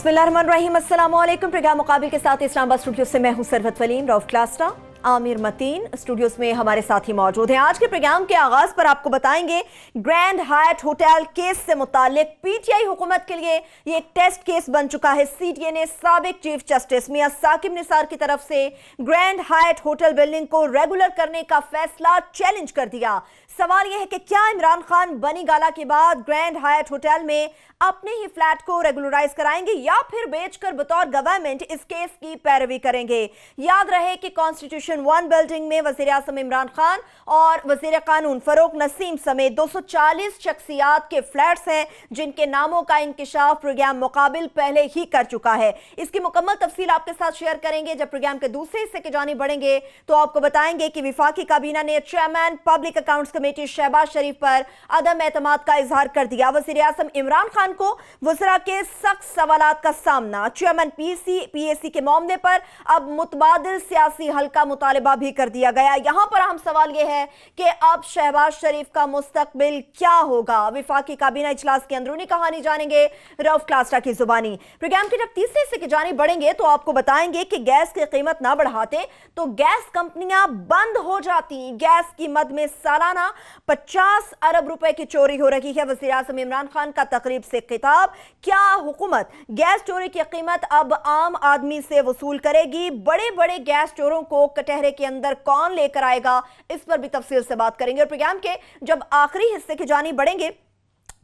बिस्मिल्लाहिर्रहमानिर्रहीम, अस्सलाम वालेकुम। प्रोग्राम मुकाबिल के साथ इस्लामाबाद स्टूडियो से मैं हूं सरवत वलीम। रऊफ क्लास्टा, आमिर मतीन स्टूडियोज में हमारे साथी मौजूद हैं। आज के प्रोग्राम के आगाज पर आपको बताएंगे ग्रैंड हायट होटल केस से मुतालिक पीटीआई हुकूमत के लिए ये एक टेस्ट केस बन चुका है। सीटीए ने साबिक चीफ जस्टिस मियां साकिब निसार की तरफ से ग्रैंड हायट होटल बिल्डिंग को रेगुलर करने का फैसला चैलेंज कर दिया। सवाल यह है कि क्या इमरान खान बनी गाला के बाद ग्रैंड हायट होटल में अपने ही फ्लैट को रेगुलराइज कराएंगे या फिर बेचकर बतौर गवर्नमेंट इस केस की पैरवी करेंगे। याद रहे कि कॉन्स्टिट्यूशन 1 बिल्डिंग में वजीर आजम इमरान खान और वजीर कानून फरूक नसीम समेत 240 शख्सियात के फ्लैट्स हैं जिनके नामों का इंकिशाफ प्रोग्राम मुकाबिल पहले ही कर चुका है। इसकी मुकम्मल तफसील आपके साथ शेयर करेंगे। जब प्रोग्राम के दूसरे हिस्से की जानिब बढ़ेंगे तो आपको बताएंगे कि विफाकी काबीना ने chairman public accounts committee Shahbaz Sharif पर अदम एतमाद का इजहार कर दिया। वजीर आजम इमरान खान को वज़रा के सख्त सवालात का सामना। चेयरमैन पीएसी के मामले पर अब मुतबादिल सियासी हल का मुतालिबा भी कर दिया गया। यहां पर अहम सवाल यह है कि अब शहबाज शरीफ का मुस्तकबिल क्या होगा। विफाकी काबीना इजलास की अंदरूनी कहानी जानेंगे रऊफ क्लास्टा की जुबानी। प्रोग्राम के जब तीसरे हिस्से की जानिब बढ़ेंगे तो आपको बताएंगे कि गैस की कीमत ना बढ़ाते तो गैस कंपनियां बंद हो जाती। गैस की मद में सालाना 50 अरब रुपए की चोरी हो रही है। वज़ीर आज़म इमरान खान का तकरीब से खिताब। क्या हुकूमत गैस चोरी की कीमत अब आम आदमी से वसूल करेगी? बड़े बड़े गैस चोरों को कटहरे के अंदर कौन लेकर आएगा? इस पर भी तफसील से बात करेंगे। और प्रोग्राम के जब आखिरी हिस्से की जानिब बढ़ेंगे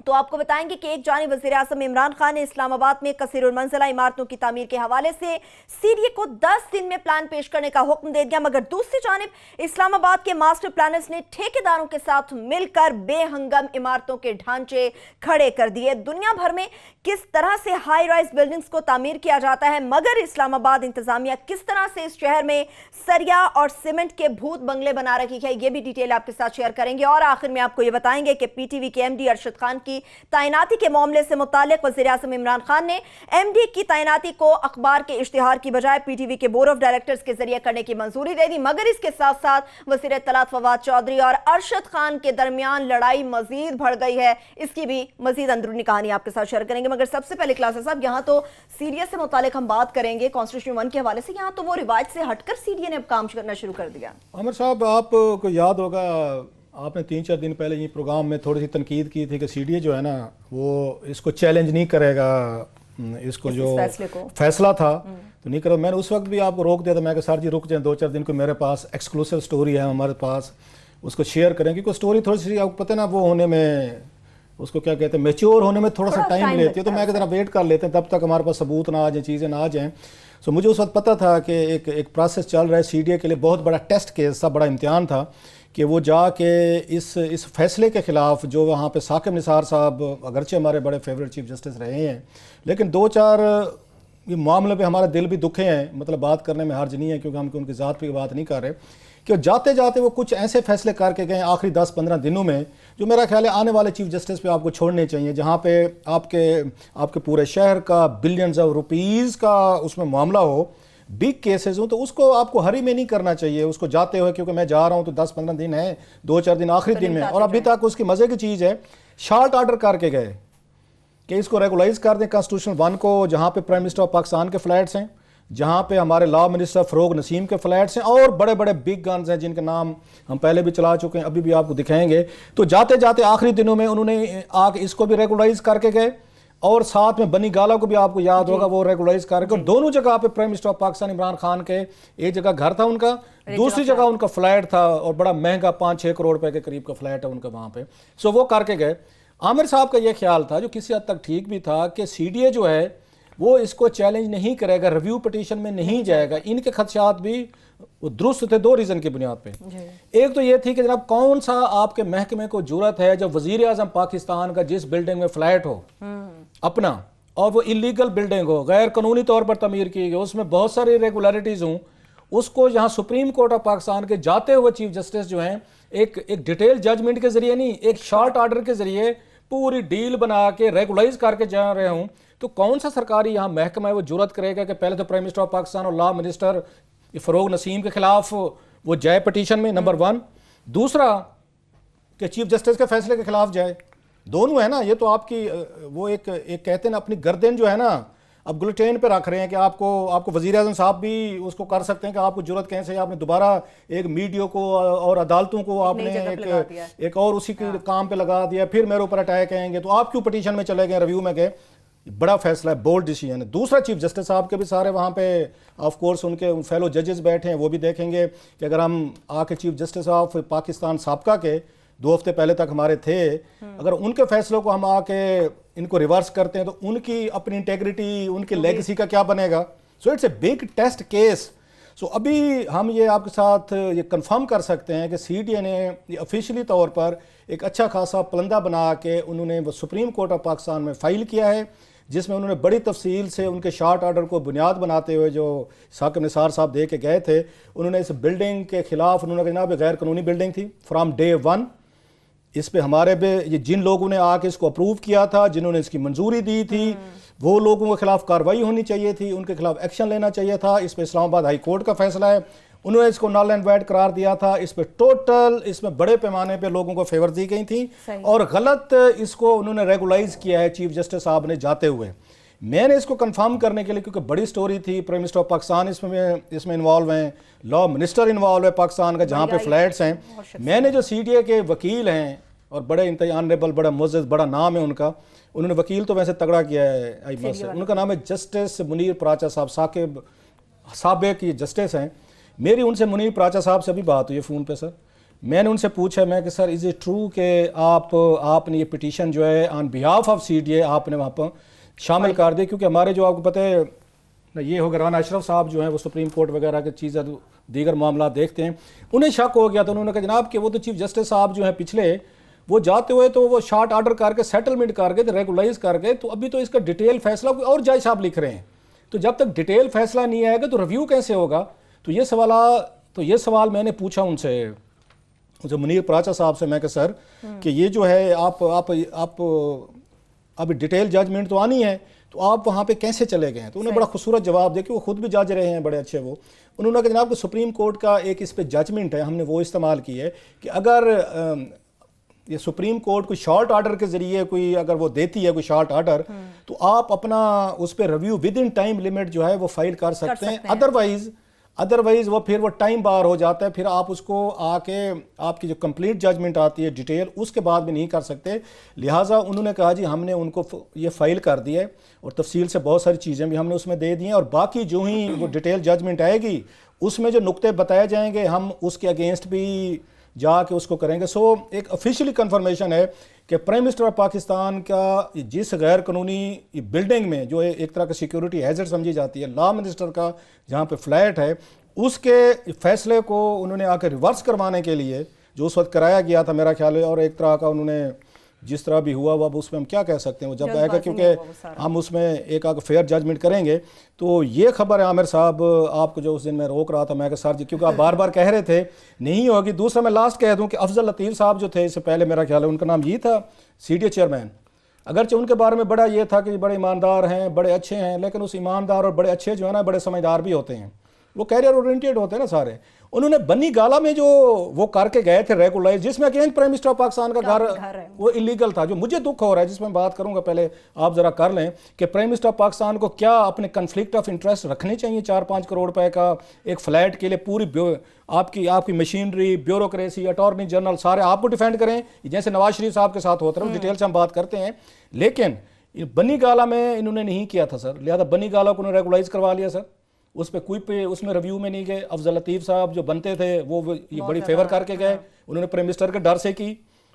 तो आपको बताएंगे कि एक जानिब वज़ीर आज़म इमरान खान ने इस्लामाबाद में कसीरुल मंजिला इमारतों की तामीर के हवाले से सीडीए को 10 दिन में प्लान पेश करने का हुक्म दे दिया, मगर दूसरी जानिब इस्लामाबाद के मास्टर प्लानर्स ने ठेकेदारों के साथ मिलकर बेहंगम इमारतों के ढांचे खड़े कर दिए। दुनिया भर में किस तरह से हाई राइज बिल्डिंग्स को तामीर किया जाता है, मगर इस्लामाबाद इंतजामिया किस तरह से इस शहर में सरिया और सीमेंट के भूत बंगले बना रही है, यह भी डिटेल आपके साथ शेयर करेंगे। और आखिर में आपको यह बताएंगे कि पीटीवी के एमडी अरशद खान की तैनाती के मामले से मुतालिक वज़ीर आज़म इमरान खान ने एमडी की तैनाती को अखबार के इश्तिहार की बजाय पीटीवी के बोर्ड ऑफ डायरेक्टर्स के जरिए करने की मंजूरी दे दी, मगर इसके साथ साथ वज़ीर इत्तलात फवाद चौधरी और अरशद खान के दरमियान लड़ाई मजीद बढ़ गई है। इसकी भी मजीद अंदरूनी कहानी आपके साथ शेयर करेंगे। मगर सबसे पहले क्लास साहब, यहाँ तो सीडीए से मुतालिक हम बात करेंगे कॉन्स्टिट्यूशन 1 के हवाले से। यहाँ तो वो रिवायत से हटकर सीडीए ने अब काम करना शुरू कर दिया। आमिर साहब, आपको याद होगा आपने 3-4 दिन पहले ये प्रोग्राम में थोड़ी सी तनकीद की थी कि सीडीए जो है ना वो इसको चैलेंज नहीं करेगा, इसको जो फैसला था तो नहीं करो। मैंने उस वक्त भी आपको रोक दिया था, मैं कहा सर जी रुक जाए 2-4 दिन को, मेरे पास एक्सक्लूसिव स्टोरी है हमारे पास, उसको शेयर करेंगे। क्योंकि स्टोरी थोड़ी सी आपको पता है ना वो होने में, उसको क्या कहते हैं, मैच्योर होने में थोड़ा सा टाइम लेती है। तो मैं जरा वेट कर लेते हैं तब तक हमारे पास सबूत ना आ जाए, चीज़ें ना आ जाएँ। सो मुझे उस वक्त पता था कि एक प्रोसेस चल रहा है सीडीए के लिए, बहुत बड़ा टेस्ट केस था, बड़ा इम्तिहान था कि वो जाके इस फैसले के ख़िलाफ़ जो वहाँ पे साकिब निसार साहब अगरचे हमारे बड़े फेवरेट चीफ जस्टिस रहे हैं, लेकिन 2-4 ये मामले पे हमारे दिल भी दुखे हैं, मतलब बात करने में हर्ज नहीं है क्योंकि हम उनकी ज़ात पे बात नहीं कर रहे, कि जाते जाते वो कुछ ऐसे फैसले करके गए आखिरी 10-15 दिनों में जो मेरा ख्याल है आने वाले चीफ जस्टिस पे आपको छोड़ने चाहिए, जहाँ पे आपके पूरे शहर का बिलियंस ऑफ रुपीज़ का उसमें मामला हो, बिग केसेस हो, तो उसको आपको हरी में नहीं करना चाहिए उसको जाते हुए, क्योंकि मैं जा रहा हूँ तो 10-15 दिन है, 2-4 दिन आखिरी दिन में, और अभी तक उसकी मज़े की चीज़ है शार्ट ऑर्डर करके गए कि इसको रेगुलाइज कर दें कॉन्स्टिट्यूशन 1 को, जहाँ पे प्राइम मिनिस्टर ऑफ पाकिस्तान के फ्लैट्स हैं, जहाँ पे हमारे लॉ मिनिस्टर फरूक नसीम के फ्लैट्स हैं, और बड़े बड़े बिग गन्स हैं जिनके नाम हम पहले भी चला चुके हैं, अभी भी आपको दिखाएंगे। तो जाते जाते आखिरी दिनों में उन्होंने आके इसको भी रेगुलाइज करके गए, और साथ में बनी गाला को भी आपको याद होगा वो रेगुलाइज करके, और दोनों जगह पे prime minister of Pakistan Imran Khan के एक जगह घर था उनका, दूसरी जगह उनका फ्लैट था, और बड़ा महंगा 5-6 करोड़ रुपए के करीब का फ्लैट है उनका वहाँ पे। सो वो करके गए। आमिर साहब का ये ख्याल था, जो किसी हद तक ठीक भी था, कि सीडीए जो है वो इसको चैलेंज नहीं करेगा, रिव्यू पिटीशन में नहीं जाएगा। इनके खदशात भी वो दुरुस्त थे 2 रीज़न की बुनियाद पे। एक तो ये थी कि जनाब कौन सा आपके महकमे को जरूरत है जब वजीर आजम पाकिस्तान का जिस बिल्डिंग में फ्लैट हो अपना, और वो इलीगल बिल्डिंग हो, गैर कानूनी तौर पर तमीर की गई, उसमें बहुत सारी इरेगुलरिटीज़ हों, उसको यहाँ सुप्रीम कोर्ट ऑफ पाकिस्तान के जाते हुए चीफ जस्टिस जो हैं एक डिटेल जजमेंट के जरिए नहीं, एक शॉर्ट ऑर्डर के जरिए पूरी डील बना के रेगुलाइज करके जा रहे हूँ, तो कौन सा सरकारी यहाँ महकमा है वो जुर्रत करेगा कि पहले तो प्राइम मिनिस्टर ऑफ पाकिस्तान और लॉ मिनिस्टर फरूक नसीम के खिलाफ वो जाए पिटीशन में, नंबर 1। दूसरा कि चीफ जस्टिस के फैसले के खिलाफ जाए, दोनों है ना। ये तो आपकी वो एक कहते हैं ना अपनी गर्दन जो है ना अब गुलेटेन पे रख रहे हैं कि आपको वज़ीर आज़म साहब भी उसको कर सकते हैं कि आपको जरूरत कैसे है, आपने दोबारा एक मीडिया को और अदालतों को आपने एक और उसी के काम पे लगा दिया, फिर मेरे ऊपर अटैक आएंगे, तो आप क्यों पिटीशन में चले गए, रिव्यू में गए। बड़ा फैसला है, बोल्ड डिसीजन है। दूसरा, चीफ जस्टिस साहब के भी सारे वहाँ पे ऑफ कोर्स उनके फेलो जजेस बैठे हैं, वो भी देखेंगे कि अगर हम आके चीफ जस्टिस ऑफ पाकिस्तान साबका के 2 हफ्ते पहले तक हमारे थे, अगर उनके फैसलों को हम आके इनको रिवर्स करते हैं तो उनकी अपनी इंटेग्रिटी, उनकी लेगेसी का क्या बनेगा। So it's a big test case. So अभी हम ये आपके साथ ये कंफर्म कर सकते हैं कि सीडीए ने ऑफिशियली तौर पर एक अच्छा खासा पलंदा बना के उन्होंने वो सुप्रीम कोर्ट ऑफ पाकिस्तान में फ़ाइल किया है, जिसमें उन्होंने बड़ी तफसील से उनके शॉर्ट ऑर्डर को बुनियाद बनाते हुए जो साकिब निसार साहब दे के गए थे, उन्होंने इस बिल्डिंग के खिलाफ उन्होंने कहा जनाब गैर कानूनी बिल्डिंग थी फ्राम डे 1। इस पे हमारे पे ये जिन लोगों ने आके इसको अप्रूव किया था, जिन्होंने इसकी मंजूरी दी थी, वो लोगों के खिलाफ कार्रवाई होनी चाहिए थी, उनके खिलाफ एक्शन लेना चाहिए था। इस पे इस्लामाबाद हाई कोर्ट का फैसला है, उन्होंने इसको नल एंड वैड करार दिया था। इस पे टोटल इसमें बड़े पैमाने पे लोगों को फेवर दी गई थी और गलत इसको उन्होंने रेगुलाइज किया है चीफ जस्टिस साहब ने जाते हुए। मैंने इसको कंफर्म करने के लिए, क्योंकि बड़ी स्टोरी थी, प्राइम मिनिस्टर ऑफ पाकिस्तान इसमें इन्वॉल्व हैं, लॉ मिनिस्टर इन्वॉल्व है पाकिस्तान का जहाँ पे फ्लैट्स हैं, मैंने जो सीडीए के वकील हैं और बड़े ऑनरेबल, बड़ा मुअज़्ज़ज़, बड़ा नाम है उनका, उन्होंने वकील तो वैसे तगड़ा किया है आई से, उनका नाम है जस्टिस मुनीर प्राचा साहब, साबिक ये जस्टिस हैं। मेरी उनसे मुनीर प्राचा साहब से भी बात हुई है फ़ोन पे सर। मैंने उनसे पूछा, मैं कि सर इज़ इट ट्रू कि आपने ये पिटीशन जो है ऑन बिहाफ ऑफ सीडीए आपने वहाँ पर शामिल कर दिए, क्योंकि हमारे जो आपको पता है ये हो गया राना अशरफ साहब जो हैं वो सुप्रीम कोर्ट वगैरह की चीज़ें दीगर मामला देखते हैं, उन्हें शक हो गया। तो उन्होंने कहा जनाब कि वो तो चीफ जस्टिस साहब जो हैं पिछले, वो जाते हुए तो वो शॉर्ट ऑर्डर करके सेटलमेंट करके तो रेगुलाइज करके, तो अभी तो इसका डिटेल फैसला कोई और जज साहब लिख रहे हैं, तो जब तक डिटेल फैसला नहीं आएगा तो रिव्यू कैसे होगा। तो ये सवाल मैंने पूछा उनसे मुनीर प्राचा साहब से, मैं कि सर कि ये जो है आप अब डिटेल जजमेंट तो आनी है, तो आप वहाँ पे कैसे चले गए हैं। तो उन्हें बड़ा खूबसूरत जवाब दिया कि वो खुद भी जज रहे हैं बड़े अच्छे वो। उन्होंने कहा जनाब कि सुप्रीम कोर्ट का एक इस पे जजमेंट है, हमने वो इस्तेमाल की है कि अगर ये सुप्रीम कोर्ट कोई शॉर्ट ऑर्डर के जरिए कोई अगर वो देती है कोई शॉर्ट ऑर्डर, तो आप अपना उस पर review with in time limit जो है वो फाइल कर सकते हैं। अदरवाइज वो फिर वो टाइम बार हो जाता है, फिर आप उसको आके आपकी जो कंप्लीट जजमेंट आती है डिटेल उसके बाद भी नहीं कर सकते। लिहाजा उन्होंने कहा जी हमने उनको ये फाइल कर दिया है और तफसील से बहुत सारी चीज़ें भी हमने उसमें दे दी हैं, और बाकी जो ही वो डिटेल जजमेंट आएगी उसमें जो नुक्ते बताए जाएंगे हम उसके अगेंस्ट भी जाके उसको करेंगे। सो एक ऑफिशियली कंफर्मेशन है कि प्राइम मिनिस्टर ऑफ पाकिस्तान का जिस गैर कानूनी बिल्डिंग में जो एक तरह की सिक्योरिटी हैजर्ड समझी जाती है, लॉ मिनिस्टर का जहाँ पे फ्लैट है, उसके फैसले को उन्होंने आकर रिवर्स करवाने के लिए जो उस वक्त कराया गया था मेरा ख्याल है, और एक तरह का उन्होंने जिस तरह भी हुआ वो उसमें हम क्या कह सकते हैं, वो जब आएगा क्योंकि हम उसमें एक आगे फेयर जजमेंट करेंगे। तो ये खबर है आमिर साहब आपको जो उस दिन मैं रोक रहा था, मैं सर जी क्योंकि आप बार बार कह रहे थे नहीं होगी। दूसरा मैं लास्ट कह दूं कि अफजल लतीफ़ साहब जो थे इससे पहले मेरा ख्याल है उनका नाम ये था सीडीए चेयरमैन, अगरचे उनके बारे में बड़ा ये था कि बड़े ईमानदार हैं, बड़े अच्छे हैं, लेकिन उस ईमानदार और बड़े अच्छे जो है ना बड़े समझदार भी होते हैं, वो कैरियर ओरिएंटेड होते हैं ना सारे। उन्होंने बनी गाला में जो वो करके गए थे रेगुलाइज, जिसमें against prime minister of Pakistan का घर वो इलीगल था, जो मुझे दुख हो रहा है जिसमें बात करूंगा, पहले आप जरा कर लें कि प्राइम मिनिस्टर ऑफ पाकिस्तान को क्या अपने कन्फ्लिक्ट ऑफ इंटरेस्ट रखने चाहिए 4-5 करोड़ रुपए का एक फ्लैट के लिए, पूरी आपकी मशीनरी, ब्यूरोक्रेसी, अटॉर्नी जनरल सारे आपको डिफेंड करें जैसे नवाज शरीफ साहब के साथ होता है, डिटेल से हम बात करते हैं। लेकिन बनी गाला में इन्होंने नहीं किया था सर, लिहाजा बनी गाला को उन्होंने रेगुलाइज करवा लिया सर, उस पर कोई पे उसमें रिव्यू में नहीं गए। अफजल लतीफ़ साहब जो बनते थे वो ये बड़ी फेवर करके गए, उन्होंने प्राइम मिनिस्टर के डर से की,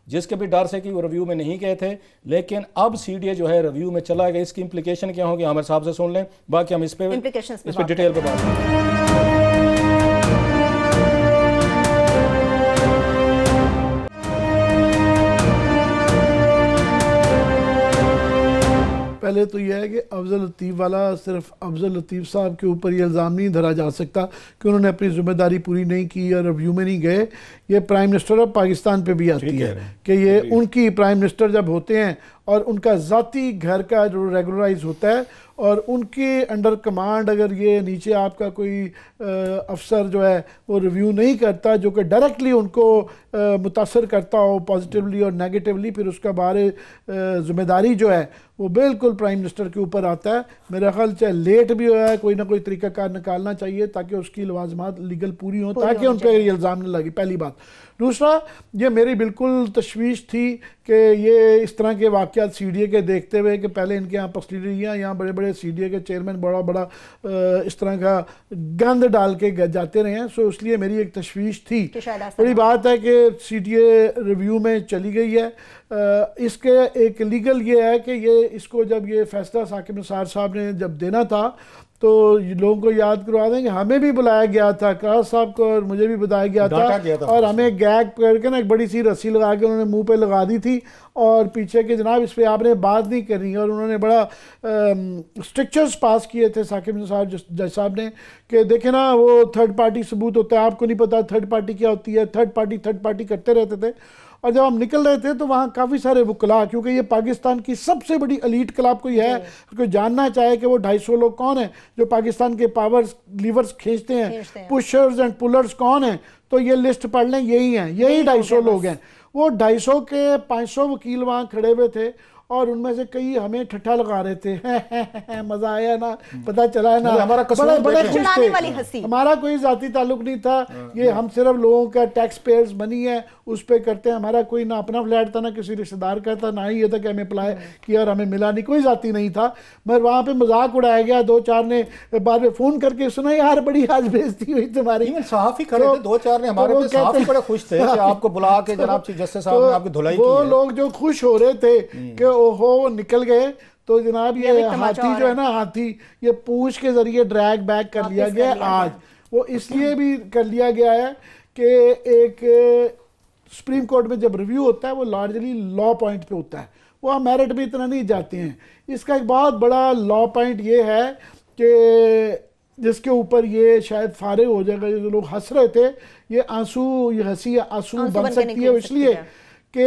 जिसके भी डर से की वो रिव्यू में नहीं गए थे। लेकिन अब सीडीए जो है रिव्यू में चला गया, इसकी इंप्लीकेशन क्या होगी आमिर साहब से सुन लें, बाकी हम इस पे डिटेल पे बात करें। पहले तो यह है कि अफजल लतीफ़ वाला सिर्फ अफजल लतीफ़ साहब के ऊपर ये इल्ज़ाम नहीं धरा जा सकता कि उन्होंने अपनी जिम्मेदारी पूरी नहीं की या रिव्यू में नहीं गए। ये प्राइम मिनिस्टर ऑफ पाकिस्तान पे भी आती है कि ये उनकी प्राइम मिनिस्टर जब होते हैं और उनका ज़ाती घर का जो रेगुलराइज होता है और उनके अंडर कमांड अगर ये नीचे आपका कोई अफसर जो है वो रिव्यू नहीं करता जो कि डायरेक्टली उनको मुतासर करता हो पॉजिटिवली और नेगेटिवली, फिर उसका बारे ज़िम्मेदारी जो है वो बिल्कुल प्राइम मिनिस्टर के ऊपर आता है। मेरा ख्याल चाहे लेट भी हुआ है कोई ना कोई तरीक़ाकार निकालना चाहिए ताकि उसकी लवाजमात लीगल पूरी हों ताकि उन पर ये इल्ज़ाम न लगे, पहली बात। दूसरा, ये मेरी बिल्कुल तशवीश थी कि ये इस तरह के वाक़यात CDA के देखते हुए कि पहले इनके यहाँ पसलीरियाँ यहाँ बड़े बड़े CDA के चेयरमैन बड़ा बड़ा इस तरह का गंद डाल के जाते रहे हैं। सो इसलिए मेरी एक तशवीश थी। बड़ी बात है कि CDA रिव्यू में चली गई है। इसके एक लीगल ये है कि ये इसको जब ये फैसला साकिब निसार साहब ने जब देना था तो लोगों को याद करवा दें कि हमें भी बुलाया गया था, काज साहब को और मुझे भी बताया गया था और हमें गैग करके ना एक बड़ी सी रस्सी लगा के उन्होंने मुंह पे लगा दी थी और पीछे के जनाब इस पर आपने बात नहीं करनी। और उन्होंने बड़ा स्ट्रिक्चर्स पास किए थे साकिब निसार जज साहब ने कि देखे ना वो थर्ड पार्टी सबूत होता है, आपको नहीं पता थर्ड पार्टी क्या होती है, थर्ड पार्टी करते रहते थे। और जब हम निकल रहे थे तो वहाँ काफ़ी सारे वकला, क्योंकि ये पाकिस्तान की सबसे बड़ी एलीट क्लब कोई है, कोई जानना चाहे कि वो 250 लोग कौन हैं जो पाकिस्तान के पावर्स लीवर्स खींचते हैं, पुशर्स एंड पुलर्स कौन हैं, तो ये लिस्ट पढ़ लें, यही हैं, यही 250 लोग हैं। वो 250 के 500 वकील वहाँ खड़े हुए थे और उनमें से कई हमें ठट्ठा लगा रहे थे मजा आया ना, पता चला है ना, हमारा बड़े खुश थे। हंसी। हमारा कोई जाती ताल्लुक नहीं था, ये हम सिर्फ लोगों का टैक्स पेयर्स बनी है उस पे करते हैं। हमारा कोई ना अपना फ्लैट था ना किसी रिश्तेदार का था, ना ही ये था कि हमें अप्लाई किया और हमें मिला नहीं, कोई जाती नहीं था। मगर वहाँ पे मजाक उड़ाया गया, 2-4 ने बाद में फ़ोन करके सुना यार बड़ी आज बेइज्जती हुई तुम्हारी। सहाफ़ी खड़े थे 2-4 ने हमारे पे, सहाफ़ी बड़े खुश थे कि आपको बुला के जनाब चीफ जस्टिस साहब ने आपकी धुलाई की है। वो लोग जो खुश हो रहे थे कि ओहो निकल गए, तो जनाब ये हाथी जो है ना, हाथी ये पूंछ के जरिए ड्रैग बैक कर लिया गया आज। वो इसलिए भी कर लिया गया है कि एक सुप्रीम कोर्ट में जब रिव्यू होता है वो लार्जली लॉ पॉइंट पे होता है, वो हम मेरिट में इतना नहीं जाते हैं। इसका एक बहुत बड़ा लॉ पॉइंट ये है कि जिसके ऊपर ये शायद फारे हो जाएगा, जो लोग हंस रहे थे, ये आंसू, ये हंसी आंसू बन सकती है इसलिए कि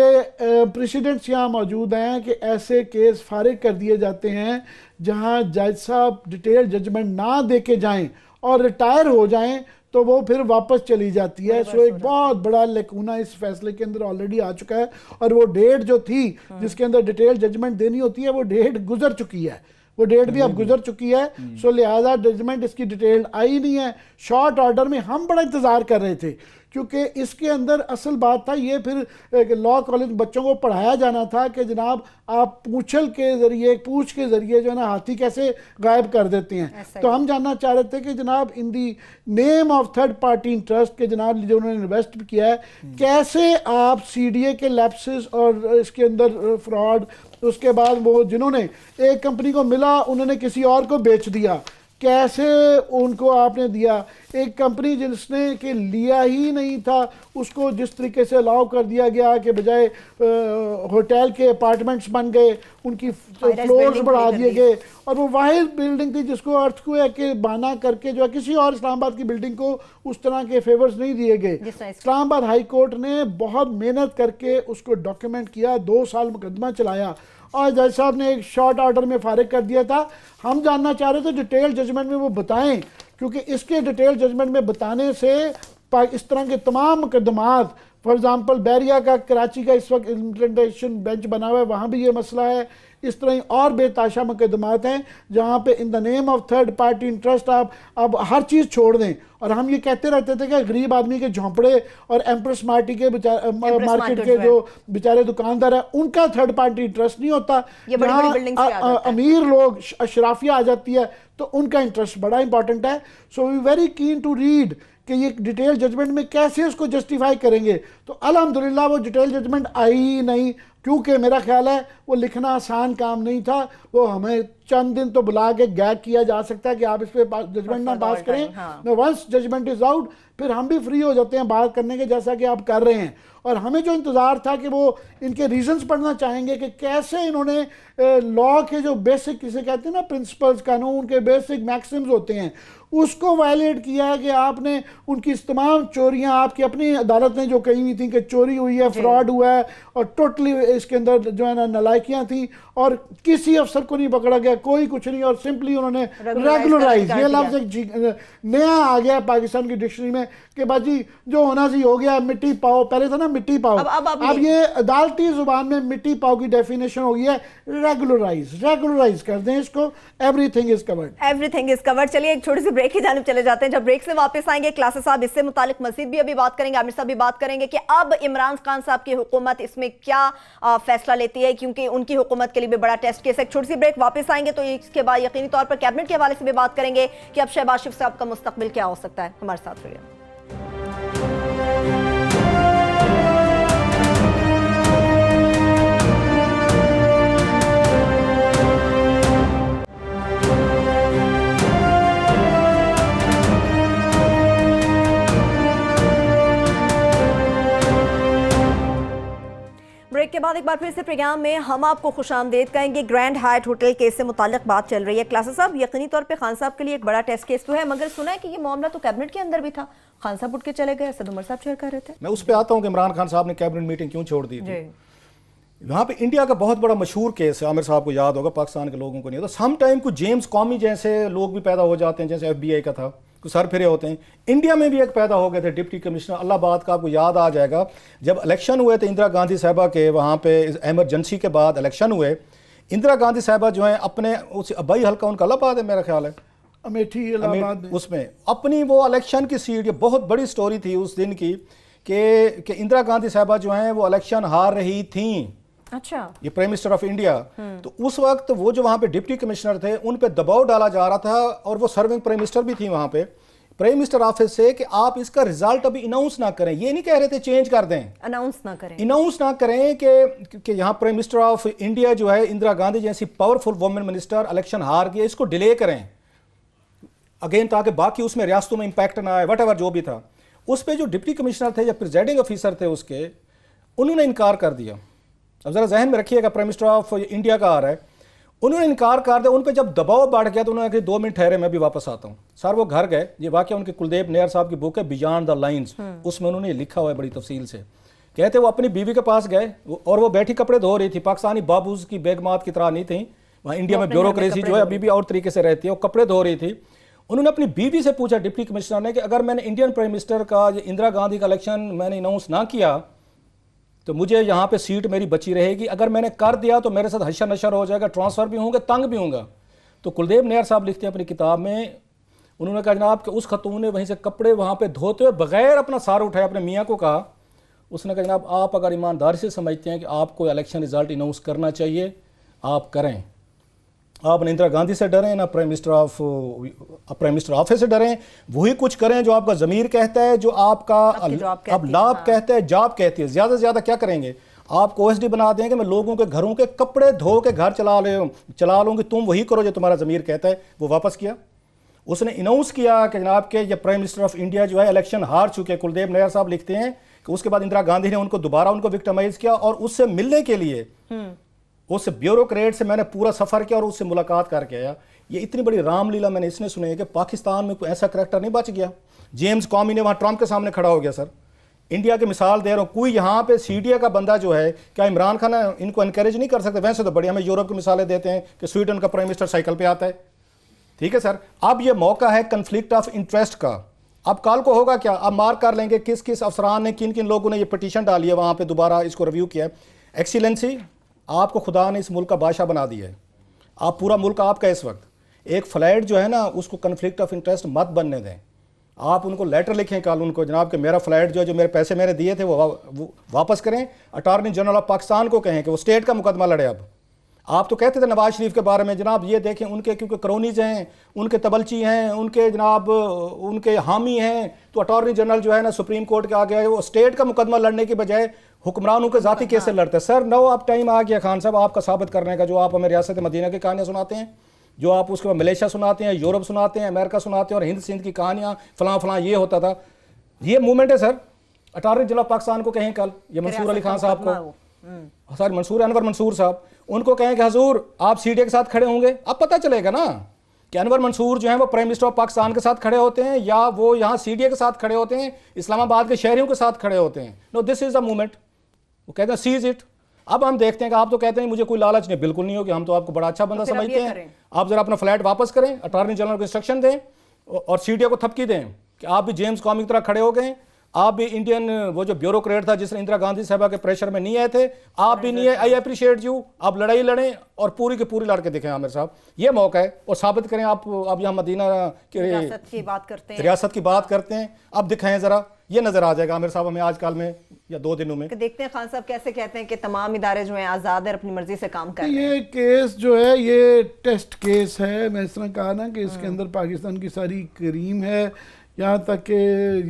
प्रेसिडेंट्स यहाँ मौजूद हैं कि ऐसे केस फारिग कर दिए जाते हैं जहाँ जज साहब डिटेल जजमेंट ना दे के जाएँ और रिटायर हो जाएं तो वो फिर वापस चली जाती है। सो एक बहुत बड़ा लेकुना इस फैसले के अंदर ऑलरेडी आ चुका है और वो डेट जो थी जिसके अंदर डिटेल जजमेंट देनी होती है वो डेट गुजर चुकी है, वो डेट भी अब गुजर चुकी है। सो लिहाजा जजमेंट इसकी डिटेल आई नहीं है। शॉर्ट ऑर्डर में हम बड़ा इंतज़ार कर रहे थे क्योंकि इसके अंदर असल बात था, ये फिर लॉ कॉलेज बच्चों को पढ़ाया जाना था कि जनाब आप पूछल के ज़रिए, पूछ के ज़रिए जो है ना हाथी कैसे गायब कर देते हैं। तो हम जानना चाह रहे थे कि जनाब in the name of third party interest के जनाब जो उन्होंने इन्वेस्ट किया है, कैसे आप CDA के लैप्सेस और इसके अंदर फ्रॉड, उसके बाद वो जिन्होंने एक कंपनी को मिला उन्होंने किसी और को बेच दिया, कैसे उनको आपने दिया। एक कंपनी जिसने कि लिया ही नहीं था उसको जिस तरीके से अलाउ कर दिया गया कि बजाय होटल के अपार्टमेंट्स बन गए, उनकी फ्लोर्स बढ़ा दिए गए और वो वाहिद बिल्डिंग थी जिसको अर्थक्वेक के बहाना करके जो है किसी और इस्लामाबाद की बिल्डिंग को उस तरह के फेवर्स नहीं दिए गए। इस्लामाबाद हाई कोर्ट ने बहुत मेहनत करके उसको डॉक्यूमेंट किया, 2 साल मुकदमा चलाया और जज साहब ने एक शॉर्ट ऑर्डर में फारिग कर दिया था। हम जानना चाह रहे थे डिटेल जजमेंट में वो बताएं, क्योंकि इसके डिटेल जजमेंट में बताने से इस तरह के तमाम मुकदमात, फॉर एग्जांपल बैरिया का कराची का इस वक्त इम्प्लीमेंटेशन बेंच बना हुआ है, वहाँ भी ये मसला है। इस तरह और बेताशा मुकदमात हैं जहाँ पे in the name of third party interest आप अब हर चीज़ छोड़ दें। और हम ये कहते रहते थे कि गरीब आदमी के झोंपड़े और एम्प्रेस मार्टी के मार्केट के जो बेचारे दुकानदार हैं उनका थर्ड पार्टी इंटरेस्ट नहीं होता। यहाँ अमीर लोग अशराफिया आ जाती है तो उनका इंटरेस्ट बड़ा इंपॉर्टेंट है। So we very keen to read कि ये डिटेल जजमेंट में कैसे उसको जस्टिफाई करेंगे। तो अल्हम्दुलिल्लाह वो डिटेल जजमेंट आई ही नहीं, क्योंकि मेरा ख्याल है वो लिखना आसान काम नहीं था, वो हमें चंद दिन तो बुला के गैग किया जा सकता है कि आप इस पे जजमेंट ना पास करें। वंस जजमेंट इज आउट फिर हम भी फ्री हो जाते हैं बात करने के, जैसा कि आप कर रहे हैं। और हमें जो इंतज़ार था कि वो इनके रीजंस पढ़ना चाहेंगे कि कैसे इन्होंने लॉ के जो बेसिक, किसे कहते हैं ना, प्रिंसिपल्स, कानून के बेसिक मैक्सिम्स होते हैं, उसको वायलेट किया है। कि आपने उनकी तमाम चोरियां आपकी अपनी अदालत ने जो कही हुई थी कि चोरी हुई है, फ्रॉड हुआ है, और टोटली इसके अंदर जो है ना नालायकियां थी, और किसी अफसर को नहीं पकड़ा गया, कोई कुछ नहीं, और सिंपली उन्होंने रेगुलराइज, ये लफ्ज एक नया आ गया पाकिस्तान की डिक्शनरी में कि बाजी जो होना सी हो गया, मिट्टी पाओ। पहले था ना मिट्टी पाओ, अब ये अदालती जुबान में मिट्टी पाओ की डेफिनेशन हो गई है रेगुलराइज कर दें इसको, एवरीथिंग इज कवर्ड। चलिए एक छोटी सी ब्रेक की जानिब चले जाते हैं। जब ब्रेक से वापस आएंगे क्लासेस साहब इससे मुतालिक मजीद भी अभी बात करेंगे, आमिर साहब भी बात करेंगे कि अब इमरान खान साहब की हुकूमत इसमें क्या फैसला लेती है, क्योंकि उनकी हुकूमत के लिए भी बड़ा टेस्ट केस है। एक छोटी सी ब्रेक, वापस आएंगे तो इसके बाद यकीनी तौर पर कैबिनेट के हवाले से भी बात करेंगे कि अब शहबाज शरीफ साहब का मुस्तकबिल क्या हो सकता है। हमारे साथ रहिए। ब्रेक के बाद एक बार फिर से प्रोग्राम में हम आपको खुशामदीद कहेंगे। ग्रैंड हायट होटल केस से मुताल्लिक बात चल रही है। क्लासेस साहब, यकीनी तौर पे खान साहब के लिए एक बड़ा टेस्ट केस तो है, मगर सुना है कि ये मामला तो कैबिनेट के अंदर भी था, खान साहब उठ के चले गए, असद उमर साहब चेयर कर रहे थे। मैं उस पर आता हूँ कि इमरान खान साहब ने कैबिनेट मीटिंग क्यों छोड़ दी थी। यहाँ पे इंडिया का बहुत बड़ा मशहूर केस है, आमिर साहब को याद होगा, पाकिस्तान के लोगों को नहीं होता। सम टाइम कुछ जेम्स कॉमी जैसे लोग भी पैदा हो जाते हैं, जैसे FBI का था, कुछ सर फिरे होते हैं। इंडिया में भी एक पैदा हो गए थे डिप्टी कमिश्नर अल्लाहाबाद का, आपको याद आ जाएगा, जब इलेक्शन हुए थे इंदिरा गांधी साहबा के, वहाँ पे एमरजेंसी के बाद इलेक्शन हुए, इंदिरा गांधी साहबा जो है अपने उस अबई हल्का उनका अल्लाहाबाद है मेरा ख्याल है, अमेठी इलाहाबाद, उसमें अपनी वो इलेक्शन की सीट, ये बहुत बड़ी स्टोरी थी उस दिन की कि इंदिरा गांधी साहबा जो हैं वो इलेक्शन हार रही थी। अच्छा, ये प्राइम मिनिस्टर ऑफ इंडिया, तो उस वक्त वो जो वहां पे डिप्टी कमिश्नर थे उन पे दबाव डाला जा रहा था, और वो सर्विंग प्राइम मिनिस्टर भी थी वहां पे, प्राइम मिनिस्टर ऑफिस से, कि आप इसका रिजल्ट अभी अनाउंस ना करें। ये नहीं कह रहे थे चेंज कर दें, अनाउंस ना करें कि यहाँ प्राइम मिनिस्टर ऑफ इंडिया जो है इंदिरा गांधी जैसी पावरफुल वुमेन मिनिस्टर इलेक्शन हार गई, इसको डिले करें अगेन, ताकि बाकी उसमें रियासतों में इंपैक्ट ना आए, वट जो भी था। उस पर जो डिप्टी कमिश्नर थे या प्रिजाइडिंग ऑफिसर थे उसके, उन्होंने इनकार कर दिया। अब जरा जहन में रखिएगा, प्राइम मिनिस्टर ऑफ इंडिया का आ रहा है, उन्होंने इनकार कर दिया। उन पर जब दबाव बढ़ गया तो उन्होंने कहा 2 मिनट ठहरे, मैं भी वापस आता हूँ। सर वो घर गए, ये वाकया उनके कुलदीप नैयर साहब की बुक है बियॉन्ड द लाइन्स, उसमें उन्होंने लिखा हुआ है बड़ी तफसील से। कहते वो अपनी बीवी के पास गए और वो बैठी कपड़े धो रही थी, पाकिस्तानी बाबूज की बेगमात की तरह नहीं थी, वहाँ इंडिया में ब्यूरोक्रेसी जो है अभी भी और तरीके से रहती है, वो कपड़े धो रही थी। उन्होंने अपनी बीवी से पूछा डिप्टी कमिश्नर ने कि अगर मैंने इंडियन प्राइम मिनिस्टर का, इंदिरा गांधी का इलेक्शन मैंने अनाउंस ना किया तो मुझे यहाँ पे सीट मेरी बची रहेगी, अगर मैंने कर दिया तो मेरे साथ हशर नशर हो जाएगा, ट्रांसफ़र भी होंगे, तंग भी होंगे। तो कुलदीप नैयर साहब लिखते हैं अपनी किताब में, उन्होंने कहा जनाब कि उस खतून ने वहीं से कपड़े वहाँ पे धोते हुए बगैर अपना सार उठाया अपने मियाँ को कहा, उसने कहा जनाब आप अगर ईमानदारी से समझते हैं कि आपको इलेक्शन रिजल्ट अनाउंस करना चाहिए, आप करें। आप न इंदिरा गांधी से डरें, ना प्राइम मिनिस्टर ऑफिस से डरें, वही कुछ करें जो आपका ज़मीर कहता है, जो आपका अब लाभ कहता है, जॉब कहती है। ज़्यादा से ज़्यादा क्या करेंगे, आपको OSD बना देंगे, मैं लोगों के घरों के कपड़े धो के घर चला लूँगी, तुम वही करो जो तुम्हारा ज़मीर कहता है। वो वापस किया, उसने अनाउंस किया कि जनाब के ये प्राइम मिनिस्टर ऑफ इंडिया जो है इलेक्शन हार चुके। कुलदीप नैयर साहब लिखते हैं कि उसके बाद इंदिरा गांधी ने उनको दोबारा विक्टिमाइज किया, और उससे मिलने के लिए उस ब्यूरोक्रेट से मैंने पूरा सफ़र किया और उससे मुलाकात करके आया। ये इतनी बड़ी रामलीला मैंने इसने सुनी है कि पाकिस्तान में कोई ऐसा करैक्टर नहीं बच गया। जेम्स कॉमी ने वहाँ ट्रंप के सामने खड़ा हो गया। सर इंडिया की मिसाल दे रहा हूँ, कोई यहाँ पे CDA का बंदा जो है, क्या इमरान खान इनको इनकरेज नहीं कर सकते? वैसे तो बड़ी हमें यूरोप की मिसालें देते हैं कि स्वीडन का प्राइम मिनिस्टर साइकिल पे आता है, ठीक है सर। अब ये मौका है कन्फ्लिक्ट ऑफ इंटरेस्ट का। अब कल को होगा क्या, अब मार्क कर लेंगे किस किस अफसरान ने, किन किन लोगों ने ये पिटीशन डाली है वहाँ पे, दोबारा इसको रिव्यू किया है। एक्सीलेंसी, आपको खुदा ने इस मुल्क का बादशाह बना दिया है, आप पूरा मुल्क आपका इस वक्त। एक फ्लैट जो है ना, उसको कन्फ्लिक्ट ऑफ इंटरेस्ट मत बनने दें। आप उनको लेटर लिखें कल उनको, जनाब कि मेरा फ्लैट जो है, जो मेरे पैसे मैंने दिए थे वो वापस करें। अटॉर्नी जनरल ऑफ पाकिस्तान को कहें कि वो स्टेट का मुकदमा लड़े। अब आप तो कहते थे नवाज शरीफ के बारे में, जनाब ये देखें उनके क्योंकि क्रोनीज हैं, उनके तबलची हैं, उनके जनाब उनके हामी हैं, तो अटॉर्नी जनरल जो है ना सुप्रीम कोर्ट के आगे वो स्टेट का मुकदमा लड़ने की बजाय हुक्मरानों के ज़ाती केस से लड़ते हैं। सर नो, अब टाइम आ गया खान साहब आपका साबित करने का, जो आप हमें रियासत मदीना की कहानियाँ सुनाते हैं। जो आप उसके बाद मलेशिया सुनाते हैं, यूरोप सुनाते हैं, अमेरिका सुनाते हैं, और हिंद सिंध की कहानियाँ फलां फलां ये होता था। ये मूवमेंट है सर। अटारनी जिला पाकिस्तान को कहें कल, ये मंसूर अली खान साहब को, सॉरी मंसूर अनवर मंसूर साहब, उनको कहें कि हजूर आप सीडीए के साथ खड़े होंगे, अब पता चलेगा ना कि अनवर मंसूर जो है वो प्राइम मिनिस्टर ऑफ पाकिस्तान के साथ खड़े होते हैं या वो यहाँ सीडीए के साथ खड़े होते हैं, इस्लामाबाद के शहरियों के साथ खड़े होते हैं। No, this is the movement. वो कहते हैं सीज इट। अब हम देखते हैं कि आप तो कहते हैं मुझे कोई लालच नहीं, बिल्कुल नहीं होगी, हम तो आपको बड़ा अच्छा बंदा समझते हैं। आप जरा अपना फ्लैट वापस करें, अटॉर्नी जनरल को इंस्ट्रक्शन दें और सीडीए को थपकी दें कि आप भी जेम्स कॉमी की तरह खड़े हो गए, आप भी इंडियन वो जो ब्यूरोक्रेट था जिसने इंदिरा गांधी साहबा के प्रेशर में नहीं आए थे, आप भी नहीं है। I appreciate you. आप लड़ाई लड़ें और पूरी की पूरी लड़के दिखें आमिर साहब, ये मौका है, और साबित करें। आप अब यहाँ मदीना की रियासत की बात करते हैं, अब दिखाएं जरा, ये नजर आ जाएगा आमिर साहब हमें आजकल में या 2 दिनों में। देखते हैं खान साहब कैसे कहते हैं कि तमाम इदारे जो हैं आज़ाद है, अपनी मर्जी से काम कर रहे हैं। ये केस जो है ये टेस्ट केस है। मैं इस तरह कहा ना कि इसके अंदर पाकिस्तान की सारी क्रीम है। यहाँ तक कि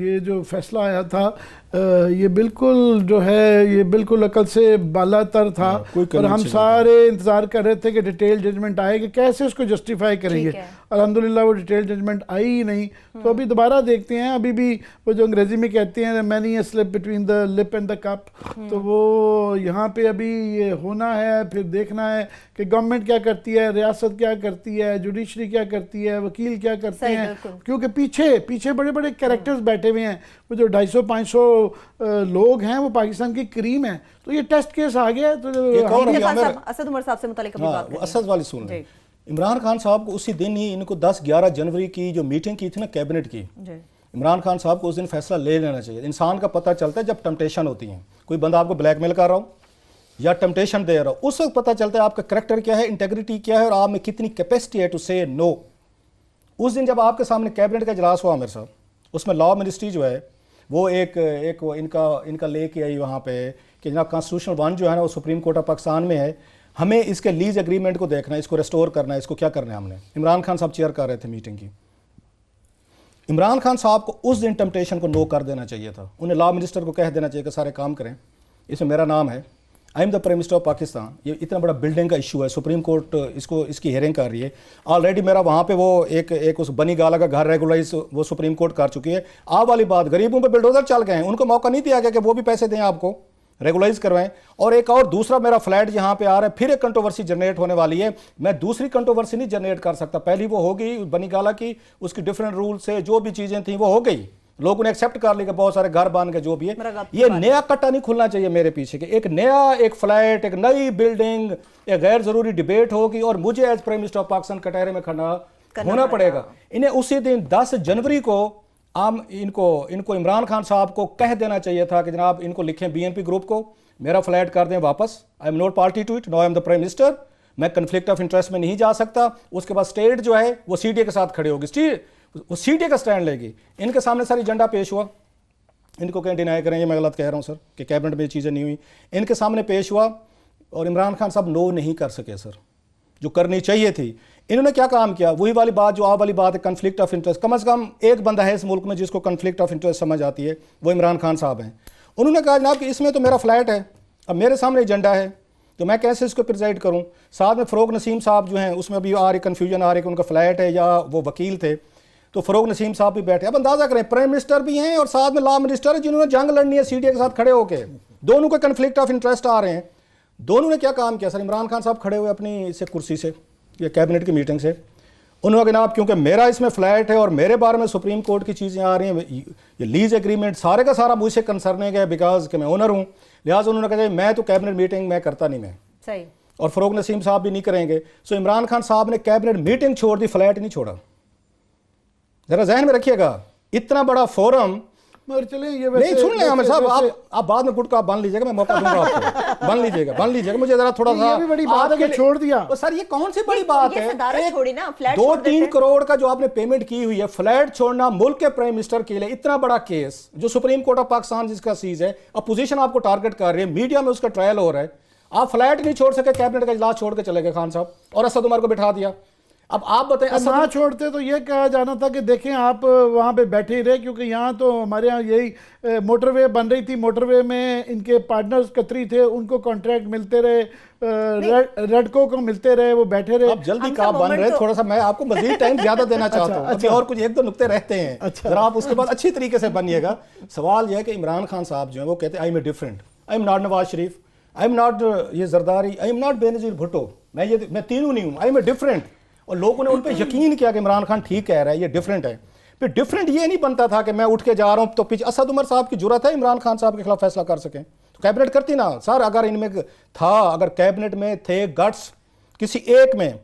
ये जो फैसला आया था ये बिल्कुल जो है ये बिल्कुल अकल से बालातर था, और हम सारे इंतज़ार कर रहे थे कि डिटेल जजमेंट आए कि कैसे उसको जस्टिफाई करेंगे। अल्हम्दुलिल्लाह वो डिटेल जजमेंट आई ही नहीं। तो अभी दोबारा देखते हैं। अभी भी वो जो अंग्रेजी में कहते हैं many a slip between the lip and the cup, तो वो यहाँ पे अभी ये होना है। फिर देखना है कि गवर्नमेंट क्या करती है, रियासत क्या करती है, जुडिशरी क्या करती है, वकील क्या करते हैं, क्योंकि पीछे बड़े बड़े कैरेक्टर्स बैठे हुए हैं। वो जो 250-500 लोग हैं वो पाकिस्तान की क्रीम है। तो ये टेस्ट केस आ गया है। तो असद उमर साहब से मुतालिक अभी बात करें। असद वाली सुन रहे हैं। इमरान खान साहब को उसी दिन ही इनको 10-11 जनवरी की जो मीटिंग की थी ना कैबिनेट की, इमरान खान साहब को उस दिन फैसला ले लेना चाहिए। इंसान का पता चलता है जब टेम्पटेशन होती है, कोई बंदा आपको ब्लैकमेल कर रहा हो या टेम्पटेशन दे रहा हो, उस वक्त पता चलता है आपका करेक्टर क्या है, इंटेग्रिटी क्या है, और आप में कितनी कैपेसिटी है टू से नो। उस दिन जब आपके सामने कैबिनेट का इजलास हुआ आमिर साहब, उसमें लॉ मिनिस्ट्री जो है वो एक इनका लेके आई वहाँ पे कि जनाब कॉन्स्टिट्यूशनल 1 जो है ना वो सुप्रीम कोर्ट ऑफ पाकिस्तान में है, हमें इसके लीज एग्रीमेंट को देखना है, इसको रेस्टोर करना है, इसको क्या करना है हमने। इमरान खान साहब चेयर कर रहे थे मीटिंग की। इमरान खान साहब को उस दिन टेम्पटेशन को नो कर देना चाहिए था। उन्हें लॉ मिनिस्टर को कह देना चाहिए कि सारे काम करें, इसमें मेरा नाम है, आई am the prime minister of Pakistan. ये इतना बड़ा बिल्डिंग का इशू है, सुप्रीम कोर्ट इसकी हेयरिंग कर रही है। ऑलरेडी मेरा वहाँ पे वो एक उस बनी गाला का घर रेगुलराइज वो सुप्रीम कोर्ट कर चुकी है। आप वाली बात, गरीबों पे बिल्डोजर चल गए हैं, उनको मौका नहीं दिया गया कि वो भी पैसे दें आपको, रेगुलाइज करवाएं। और एक और दूसरा मेरा फ्लैट यहाँ पे आ रहा है, फिर एक कंट्रोवर्सी जनरेट होने वाली है। मैं दूसरी कंट्रोवर्सी नहीं जनरेट कर सकता, पहली वो हो गई बनी गाला की, उसकी डिफरेंट रूल से जो भी चीज़ें थी वो हो गई, लोगों ने एक्सेप्ट कर लिया, बहुत सारे घर बन गए, जो भी है। ये नया कट्टा नहीं खुलना चाहिए मेरे पीछे के, एक नया एक फ्लैट, एक नई बिल्डिंग, एक गैर जरूरी डिबेट होगी और मुझे as prime minister of Pakistan कटहरे में खड़ा होना पड़ेगा। इन्हें उसी दिन 10 जनवरी को इनको इमरान खान साहब को कह देना चाहिए था कि जनाब इनको लिखें बीएनपी ग्रुप को, मेरा फ्लैट कर दें वापस, I am not party to it, no I am the prime minister, मैं कन्फ्लिक्ट ऑफ इंटरेस्ट में नहीं जा सकता। उसके बाद स्टेट जो है वो सीडीए के साथ खड़े होगी, वो सीडीए का स्टैंड लेगी। इनके सामने सारी एजेंडा पेश हुआ, इनको कहीं डिनाई करें ये मैं गलत कह रहा हूँ सर कि कैबिनेट में ये चीज़ें नहीं हुई, इनके सामने पेश हुआ और इमरान खान साहब नो नहीं कर सके सर, जो करनी चाहिए थी। इन्होंने क्या काम किया, वही वाली बात जो आप वाली बात है, कन्फ्लिक्ट ऑफ इंटरेस्ट। कम से कम एक बंदा है इस मुल्क में जिसको कन्फ्लिक्ट ऑफ इंटरेस्ट समझ आती है, वो इमरान खान साहब हैं। उन्होंने कहा जनाब कि इसमें तो मेरा फ्लैट है, अब मेरे सामने एजेंडा है, तो मैं कैसे इसको प्रिजाइड करूं। साथ में फ़रोग नसीम साहब जो हैं उसमें भी आ रही कन्फ्यूजन आ रही कि उनका फ्लैट है या वो वकील थे, तो फ़रोग नसीम साहब भी बैठे। अब अंदाज़ा करें, प्राइम मिनिस्टर भी हैं और साथ में लॉ मिनिस्टर है जिन्होंने जंग लड़नी है सीडीए के साथ खड़े होकर, दोनों को कन्फ्लिक्ट ऑफ इंटरेस्ट आ रहे हैं। दोनों ने क्या काम किया सर, इमरान खान साहब खड़े हुए अपनी से कुर्सी से या कैबिनेट की मीटिंग से, उन्होंने जनाब क्योंकि मेरा इसमें फ्लैट है और मेरे बारे में सुप्रीम कोर्ट की चीज़ें आ रही हैं, ये लीज एग्रीमेंट सारे का सारा मुझसे कंसर्निंग है बिकॉज कि मैं ओनर हूँ, लिहाजा उन्होंने कहा मैं तो कैबिनेट मीटिंग मैं करता नहीं, मैं सही, और फ़रोग नसीम साहब भी नहीं करेंगे। सो इमरान खान साहब ने कैबिनेट मीटिंग छोड़ दी, फ्लैट नहीं छोड़ा। जरा जहन में रखिएगा, इतना बड़ा फोरम। मगर चले ये नहीं सुन लें आमिर साहब, आप बाद में गुट का बन लीजिएगा, मैं मौका दूंगा आपको, बन लीजिएगा मुझे जरा थोड़ा सा। ये बड़ी बात है कि छोड़ दिया तो सर ये कौन सी बड़ी बात है, 2-3 करोड़ का जो आपने पेमेंट की हुई है, फ्लैट छोड़ना मुल्क के प्राइम मिनिस्टर के लिए इतना बड़ा केस जो सुप्रीम कोर्ट ऑफ पाकिस्तान जिसका सीज है, अपोजिशन आपको टारगेट कर रही है, मीडिया में उसका ट्रायल हो रहा है, आप फ्लैट नहीं छोड़ सके, कैबिनेट का इजलास छोड़ के चले गए खान साहब और असद उमर को बिठा दिया। अब आप बताएं, ना छोड़ते तो ये कहा जाना था कि देखें आप वहाँ पे बैठे ही रहे, क्योंकि यहाँ तो हमारे यहाँ यही मोटरवे बन रही थी, मोटरवे में इनके पार्टनर्स कतरी थे, उनको कॉन्ट्रैक्ट मिलते रहे, रेडको को मिलते रहे, वो बैठे रहे। अब जल्दी कहाँ बन रहे, थोड़ा सा मैं आपको मजीद टाइम ज्यादा देना चाहता हूँ। अच्छा, और कुछ एक दो नुक्ते रहते हैं, अगर आप उसके बाद अच्छी तरीके से बनिएगा। सवाल यह है कि इमरान खान साहब जो है वो कहते हैं I am different, I am not Nawaz Sharif, I am not ये Zardari, I am not Benazir Bhutto, मैं तीनों नहीं हूँ, आई एम डिफरेंट। और लोगों ने उन पर यकीन किया कि इमरान खान ठीक कह रहा है, ये डिफरेंट है। फिर डिफरेंट ये नहीं बनता था कि मैं उठ के जा रहा हूँ तो पीछे असद उमर साहब की जरूरत है इमरान खान साहब के खिलाफ फैसला कर सकें, तो कैबिनेट करती ना सर। अगर इनमें था, अगर कैबिनेट में थे गट्स किसी एक में,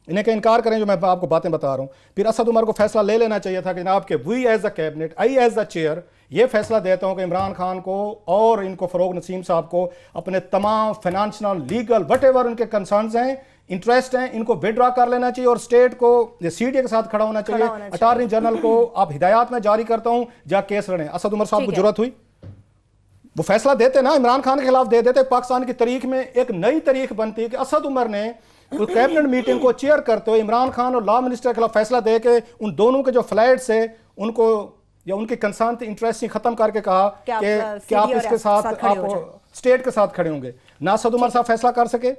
इन्हें का इनकार करें जो मैं आपको बातें बता रहा हूँ, फिर असद उमर को फैसला ले लेना चाहिए था कि जनाब के we as the cabinet, I as the chair ये फैसला देता हूँ कि इमरान खान को और इनको फरोग नसीम साहब को अपने तमाम फाइनेंशियल, लीगल, वट एवर उनके कंसर्न्स हैं, इंटरेस्ट हैं, इनको विड्रॉ कर लेना चाहिए और स्टेट को सीडीए के साथ खड़ा होना चाहिए। अटॉर्नी जनरल को आप हिदायत में जारी करता हूँ जा केस लड़ें। असद उमर साहब को जरूरत हुई वो फैसला देते ना, इमरान खान के खिलाफ दे देते, पाकिस्तान की तारीख में एक नई तारीख बनती कि असद उमर ने तो कैबिनेट मीटिंग को चेयर करते हुए इमरान खान और लॉ मिनिस्टर के खिलाफ फैसला दे के उन दोनों के जो फ्लैट्स है उनको या उनके कंसर्न थे, इंटरेस्ट खत्म करके कहा कि आप इसके साथ आप स्टेट के साथ खड़े होंगे। ना असद उमर साहब फैसला कर सके,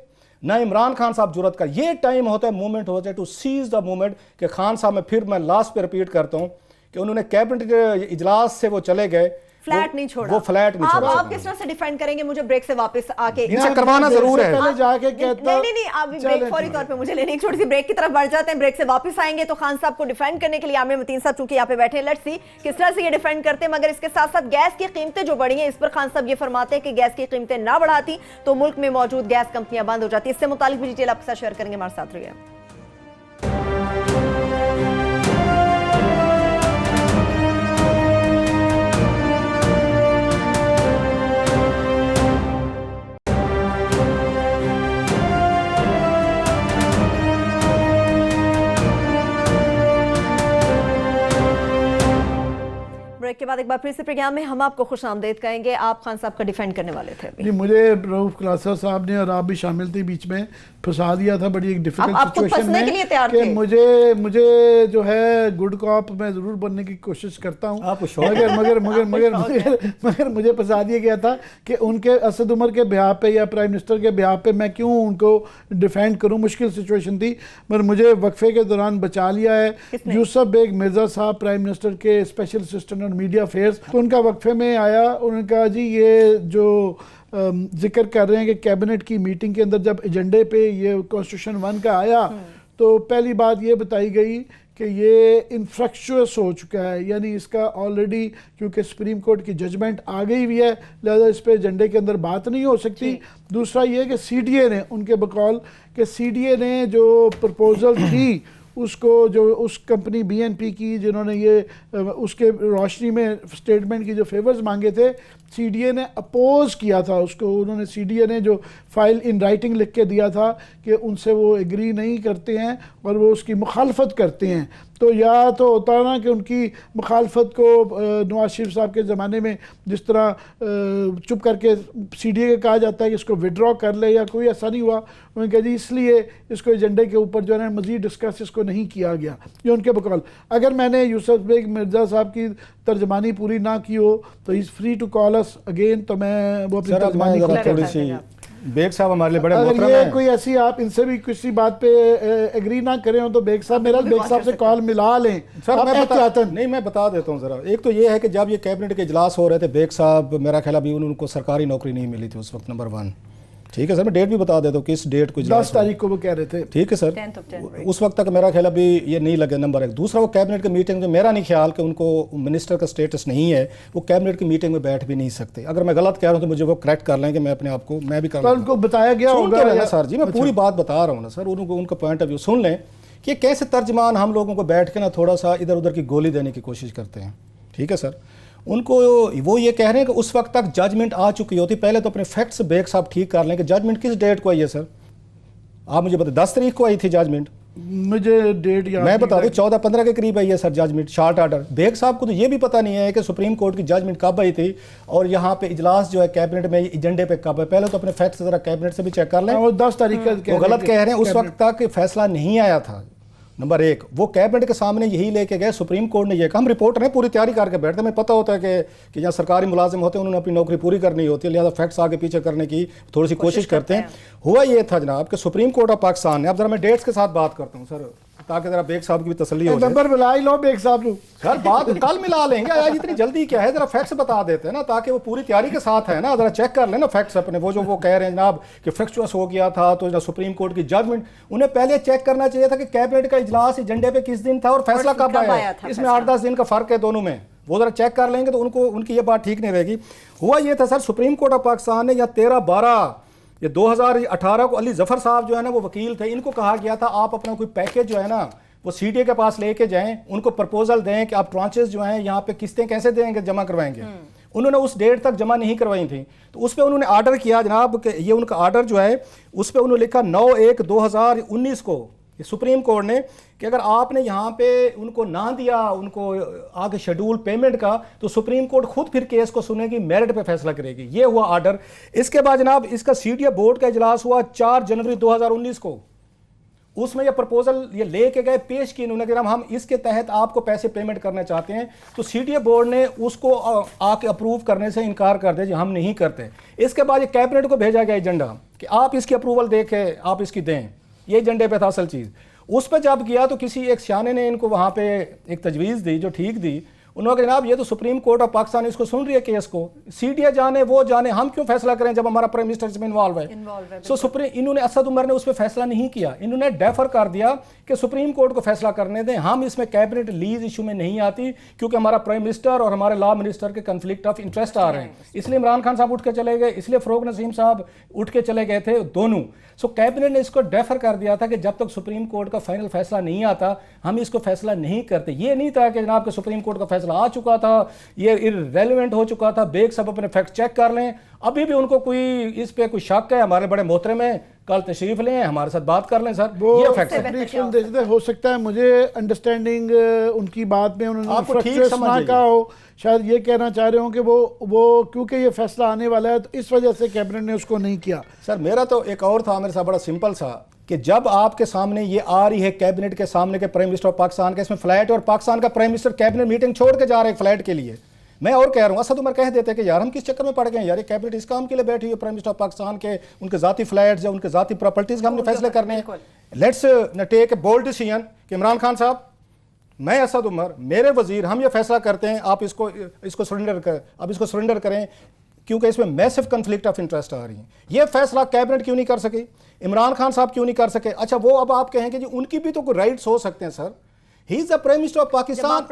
ना इमरान खान साहब जरूरत कर। ये टाइम होता है, मूवमेंट होता है टू सीज द मूवमेंट कि खान साहब में फिर मैं लास्ट पे रिपीट करता हूं कि उन्होंने कैबिनेट के इजलास से वो चले गए, फ्लैट नहीं छोड़ा, वो फ्लैट नहीं छोड़ा। आप किस तरह से डिफेंड करेंगे? मुझे ब्रेक से वापस आके इनसे करवाना जरूर है। पहले जाके कहता नहीं आप ब्रेक फौरी तौर पे मुझे लेने, एक छोटी सी ब्रेक की तरफ बढ़ जाते हैं। ब्रेक से वापस आएंगे तो खान साहब को डिफेंड करने के लिए आमिर मतीन साहब चूंकि यहाँ पे बैठे हैं, लेट्स सी किस तरह से ये डिफेंड करते हैं। मगर इसके साथ साथ गैस की कीमतें जो बढ़ी हैं, इस पर खान साहब ये फरमाते हैं कि गैस की कीमतें ना बढ़ाती तो मुल्क में मौजूद गैस कंपनियां बंद हो जाती। इससे मुतालिक भी डिटेल आपके साथ शेयर करेंगे, हमारे साथ रहिए। ब्रेक के बाद एक बार फिर से प्रोग्राम में हम आपको खुश आमदेद कहेंगे। आप खान साहब का डिफेंड करने वाले थे अभी। नहीं, मुझे रऊफ क्लासा साहब ने और आप भी शामिल थे, बीच में फंसा दिया था बड़ी एक डिफिकल्ट सिचुएशन में कि मुझे जो है गुड कॉप मैं जरूर बनने की कोशिश करता हूँ, मगर मुझे फंसा दिया गया था कि उनके असद उमर के ब्याह पे या प्राइम मिनिस्टर के ब्याह पे मैं क्यों उनको डिफेंड करूँ। मुश्किल सिचुएशन थी, मगर मुझे वक्फे के दौरान बचा लिया है। यूसुफ बेग मिर्जा साहब प्राइम मिनिस्टर के स्पेशल असिस्टेंट और मीडिया अफेयर्स, तो उनका वक्फे में आया, उन्होंने कहा जी ये जो जिक्र कर रहे हैं कि कैबिनेट की मीटिंग के अंदर जब एजेंडे पे ये कॉन्स्टिट्यूशन 1 का आया तो पहली बात ये बताई गई कि ये इनफ्रक्चुअस हो चुका है, यानी इसका ऑलरेडी क्योंकि सुप्रीम कोर्ट की जजमेंट आ गई हुई है, लिहाजा इस पे एजेंडे के अंदर बात नहीं हो सकती। दूसरा ये कि सीडीए ने, उनके बकौल कि सीडीए ने जो प्रपोजल थी उसको, जो उस कंपनी बीएनपी की जिन्होंने ये उसके रोशनी में स्टेटमेंट की जो फेवर्स मांगे थे, सीडीए ने अपोज किया था उसको। उन्होंने सीडीए ने जो फाइल इन राइटिंग लिख के दिया था कि उनसे वो एग्री नहीं करते हैं और वो उसकी मुखालफत करते हैं। तो या तो होता है ना कि उनकी मुखालफत को नवाज शरीफ साहब के ज़माने में जिस तरह चुप करके सीडीए के कहा जाता है कि इसको विड्रॉ कर ले, या कोई ऐसा नहीं हुआ। उन्होंने कहा जी इसलिए इसको एजेंडे के ऊपर जो है मज़ीद डिस्कस इसको नहीं किया गया, ये उनके बकौल। अगर मैंने यूसुफ बेग मिर्जा साहब की तर्जमानी पूरी ना की हो तो is free to call us again, तो मैं वो अपनी तर्जमानी थोड़ी सी बेग साहब हमारे लिए बड़े अगर ये कोई ऐसी आप इनसे भी किसी बात पे एग्री ना करें हो तो बेग साहब मेरा बेग साहब से कॉल मिला लें। सर मैं बता देता हूँ ज़रा। एक तो ये है कि जब ये कैबिनेट के इजलास हो रहे थे, बेग साहब मेरा ख्याल अभी उनको सरकारी नौकरी नहीं मिली थी उस वक्त, नंबर 1। ठीक है सर, मैं डेट भी बता देता हूँ किस डेट को 10 तारीख को वो कह रहे थे। ठीक है सर, उस वक्त तक मेरा ख्याल अभी ये नहीं लगे, नंबर 1। दूसरा वो कैबिनेट की मीटिंग में मेरा नहीं ख्याल कि उनको मिनिस्टर का स्टेटस नहीं है, वो कैबिनेट की मीटिंग में बैठ भी नहीं सकते। अगर मैं गलत कह रहा हूँ तो मुझे वो करेक्ट कर लेंगे, मैं अपने आप को मैं भी कर उनको बताया गया होगा सर जी, मैं पूरी बात बता रहा हूँ ना सर, उनको उनका पॉइंट ऑफ व्यू सुन लें कि कैसे तर्जमान हम लोगों को बैठ के ना थोड़ा सा इधर उधर की गोली देने की कोशिश करते हैं। ठीक है सर, उनको वो ये कह रहे हैं कि उस वक्त तक जजमेंट आ चुकी होती। पहले तो अपने फैक्ट्स बेग साहब ठीक कर लें कि जजमेंट किस डेट को आई है सर, आप मुझे बताएं। 10 तारीख को आई थी जजमेंट, मुझे डेट याद मैं बता दूं 14-15 के करीब आई है sir judgement, short order. Baig साहब को तो ये भी पता नहीं है कि सुप्रीम कोर्ट की जजमेंट कब आई थी और यहाँ पे इजलास जो है कैबिनेट में एजेंडे पे कब है। पहले तो अपने फैक्ट्स जरा कैबिनेट से भी चेक कर लें। वो 10 तारीख का वो गलत कह रहे हैं, उस वक्त तक फैसला नहीं आया था। नंबर एक, वो कैबिनेट के सामने यही लेके गए, सुप्रीम कोर्ट ने ये कहा, हम रिपोर्टर हैं, पूरी तैयारी करके बैठते हैं, हमें पता होता है कि यहाँ सरकारी मुलाजिम होते हैं, उन्होंने अपनी नौकरी पूरी करनी होती है, लिहाजा फैक्ट्स आगे पीछे करने की थोड़ी सी कोशिश करते हैं। हुआ ये था जनाब कि सुप्रीम कोर्ट ऑफ पाकिस्तान ने, अब जरा मैं डेट्स के साथ बात करता हूँ सर, ताकि जरा बेग साहब की भी तसल्ली हो जाए। नंबर मिला ही लो बेग साहब को सर, बात कल मिला लेंगे, आज इतनी जल्दी क्या है, जरा फैक्ट्स बता देते हैं ना, ताकि वो पूरी तैयारी के साथ है ना, जरा चेक कर लेना फैक्ट्स अपने, वो जो वो कह रहे हैं जनाब कि फैक्चुअस हो गया था, तो सुप्रीम कोर्ट की जजमेंट, उन्हें पहले चेक करना चाहिए था कि कैबिनेट का इजलास एजेंडे पे किस दिन था और फैसला कब आया, इसमें 8-10 दिन का फर्क है दोनों में, वो जरा चेक कर लेंगे तो उनको उनकी ये बात ठीक नहीं रहेगी। हुआ ये था sir, supreme court of Pakistan ने या 13/12 ये 2018 को अली जफर साहब जो है ना वो वकील थे, इनको कहा गया था आप अपना कोई पैकेज जो है ना वो सीडीए के पास लेके जाएं, उनको प्रपोजल दें कि आप ट्रांचेस जो हैं यहाँ पे किस्तें कैसे देंगे, जमा करवाएंगे। उन्होंने उस डेट तक जमा नहीं करवाई थी, तो उस पर उन्होंने आर्डर किया जनाब कि ये उनका आर्डर जो है उस पर उन्होंने लिखा 9/1/2019 को सुप्रीम कोर्ट ने कि अगर आपने यहाँ पे उनको ना दिया, उनको आगे शेड्यूल पेमेंट का, तो सुप्रीम कोर्ट खुद फिर केस को सुनेगी, मेरिट पे फैसला करेगी। ये हुआ आर्डर। इसके बाद जनाब इसका सीडीए बोर्ड का इजलास हुआ 4 जनवरी 2019 को, उसमें ये प्रपोजल ये लेके गए, पेश की इन्होंने कि हम इसके तहत आपको पैसे पेमेंट करना चाहते हैं, तो सीडीए बोर्ड ने उसको आके अप्रूव करने से इनकार कर दिया, जी हम नहीं करते। इसके बाद ये कैबिनेट को भेजा गया एजेंडा कि आप इसकी अप्रूवल देके आप इसकी दें, ये एजेंडे पे था असल चीज़। उस पर जब गया तो किसी एक सियाने ने इनको वहाँ पे एक तजवीज़ दी जो ठीक दी, उन्होंने कहा जनाब ये तो सुप्रीम कोर्ट ऑफ पाकिस्तान इसको सुन रही है केस को, सीडीए जाने वो जाने, हम क्यों फैसला करें जब हमारा प्राइम मिनिस्टर इसमें इन्वॉल्व है। सो सुप्रीम इन्होंने असद उमर ने उस पर फैसला नहीं किया, इन्होंने डेफर कर दिया कि सुप्रीम कोर्ट को फैसला करने दें, हम इसमें कैबिनेट लीज इशू में नहीं आती, क्योंकि हमारा प्राइम मिनिस्टर और हमारे लॉ मिनिस्टर के कन्फ्लिक्ट ऑफ इंटरेस्ट आ रहे हैं। इसलिए इमरान खान साहब उठ के चले गए, इसलिए फरोग नसीम साहब उठ के चले गए थे दोनों। सो कैबिनेट ने इसको डेफर कर दिया था कि जब तक सुप्रीम कोर्ट का फाइनल फैसला नहीं आता हम इसको फैसला नहीं करते। ये नहीं था कि जनाब के सुप्रीम कोर्ट का फैसला आ चुका था, ये इररेलेवेंट हो चुका था, बेग सब अपने फैक्ट चेक कर लें, अभी भी उनको कोई इस पे कोई शक है, हमारे बड़े मोहतरम हैं, कल तशरीफ लें, हमारे साथ बात कर लें सर, ये फैक्ट है। हो सकता है मुझे अंडरस्टैंडिंग उनकी बात में उन्होंने आपको ठीक समझ कहा हो, शायद ये कहना चाह रहे हो कि वो क्योंकि ये फैसला आने वाला है तो इस वजह से कैबिनेट ने उसको नहीं किया। सर मेरा तो एक और था, मेरे साथ बड़ा सिंपल सा कि जब आपके सामने ये आ रही है कैबिनेट के सामने के प्राइम मिनिस्टर ऑफ पाकिस्तान का इसमें फ्लाइट, और पाकिस्तान का प्राइम मिनिस्टर कैबिनेट मीटिंग छोड़ के जा रहे हैं फ्लाइट के लिए, मैं और कह रहा हूँ असद उमर कह देते कि यार हम किस चक्कर में पड़ गए हैं यार, ये कैबिनेट इस काम के लिए बैठी है, प्राइम मिनिस्टर ऑफ पाकिस्तान के उनके जाती फ्लाइट्स या उनके जाती प्रॉपर्टीज का हमने फैसले करने हैं। Let's take a bold decision कि इमरान खान साहब, मैं असद उमर, मेरे वजीर, हम ये फैसला करते हैं आप इसको सरेंडर कर, अब इसको सरेंडर करें, क्योंकि इसमें मैसिव कन्फ्लिक्ट ऑफ इंटरेस्ट आ रही है। ये फैसला कैबिनेट क्यों नहीं कर सके, इमरान खान साहब क्यों नहीं कर सके? अच्छा वो अब आप कहेंगे जी उनकी भी तो कोई राइट्स हो सकते हैं sir, he is the prime minister of Pakistan,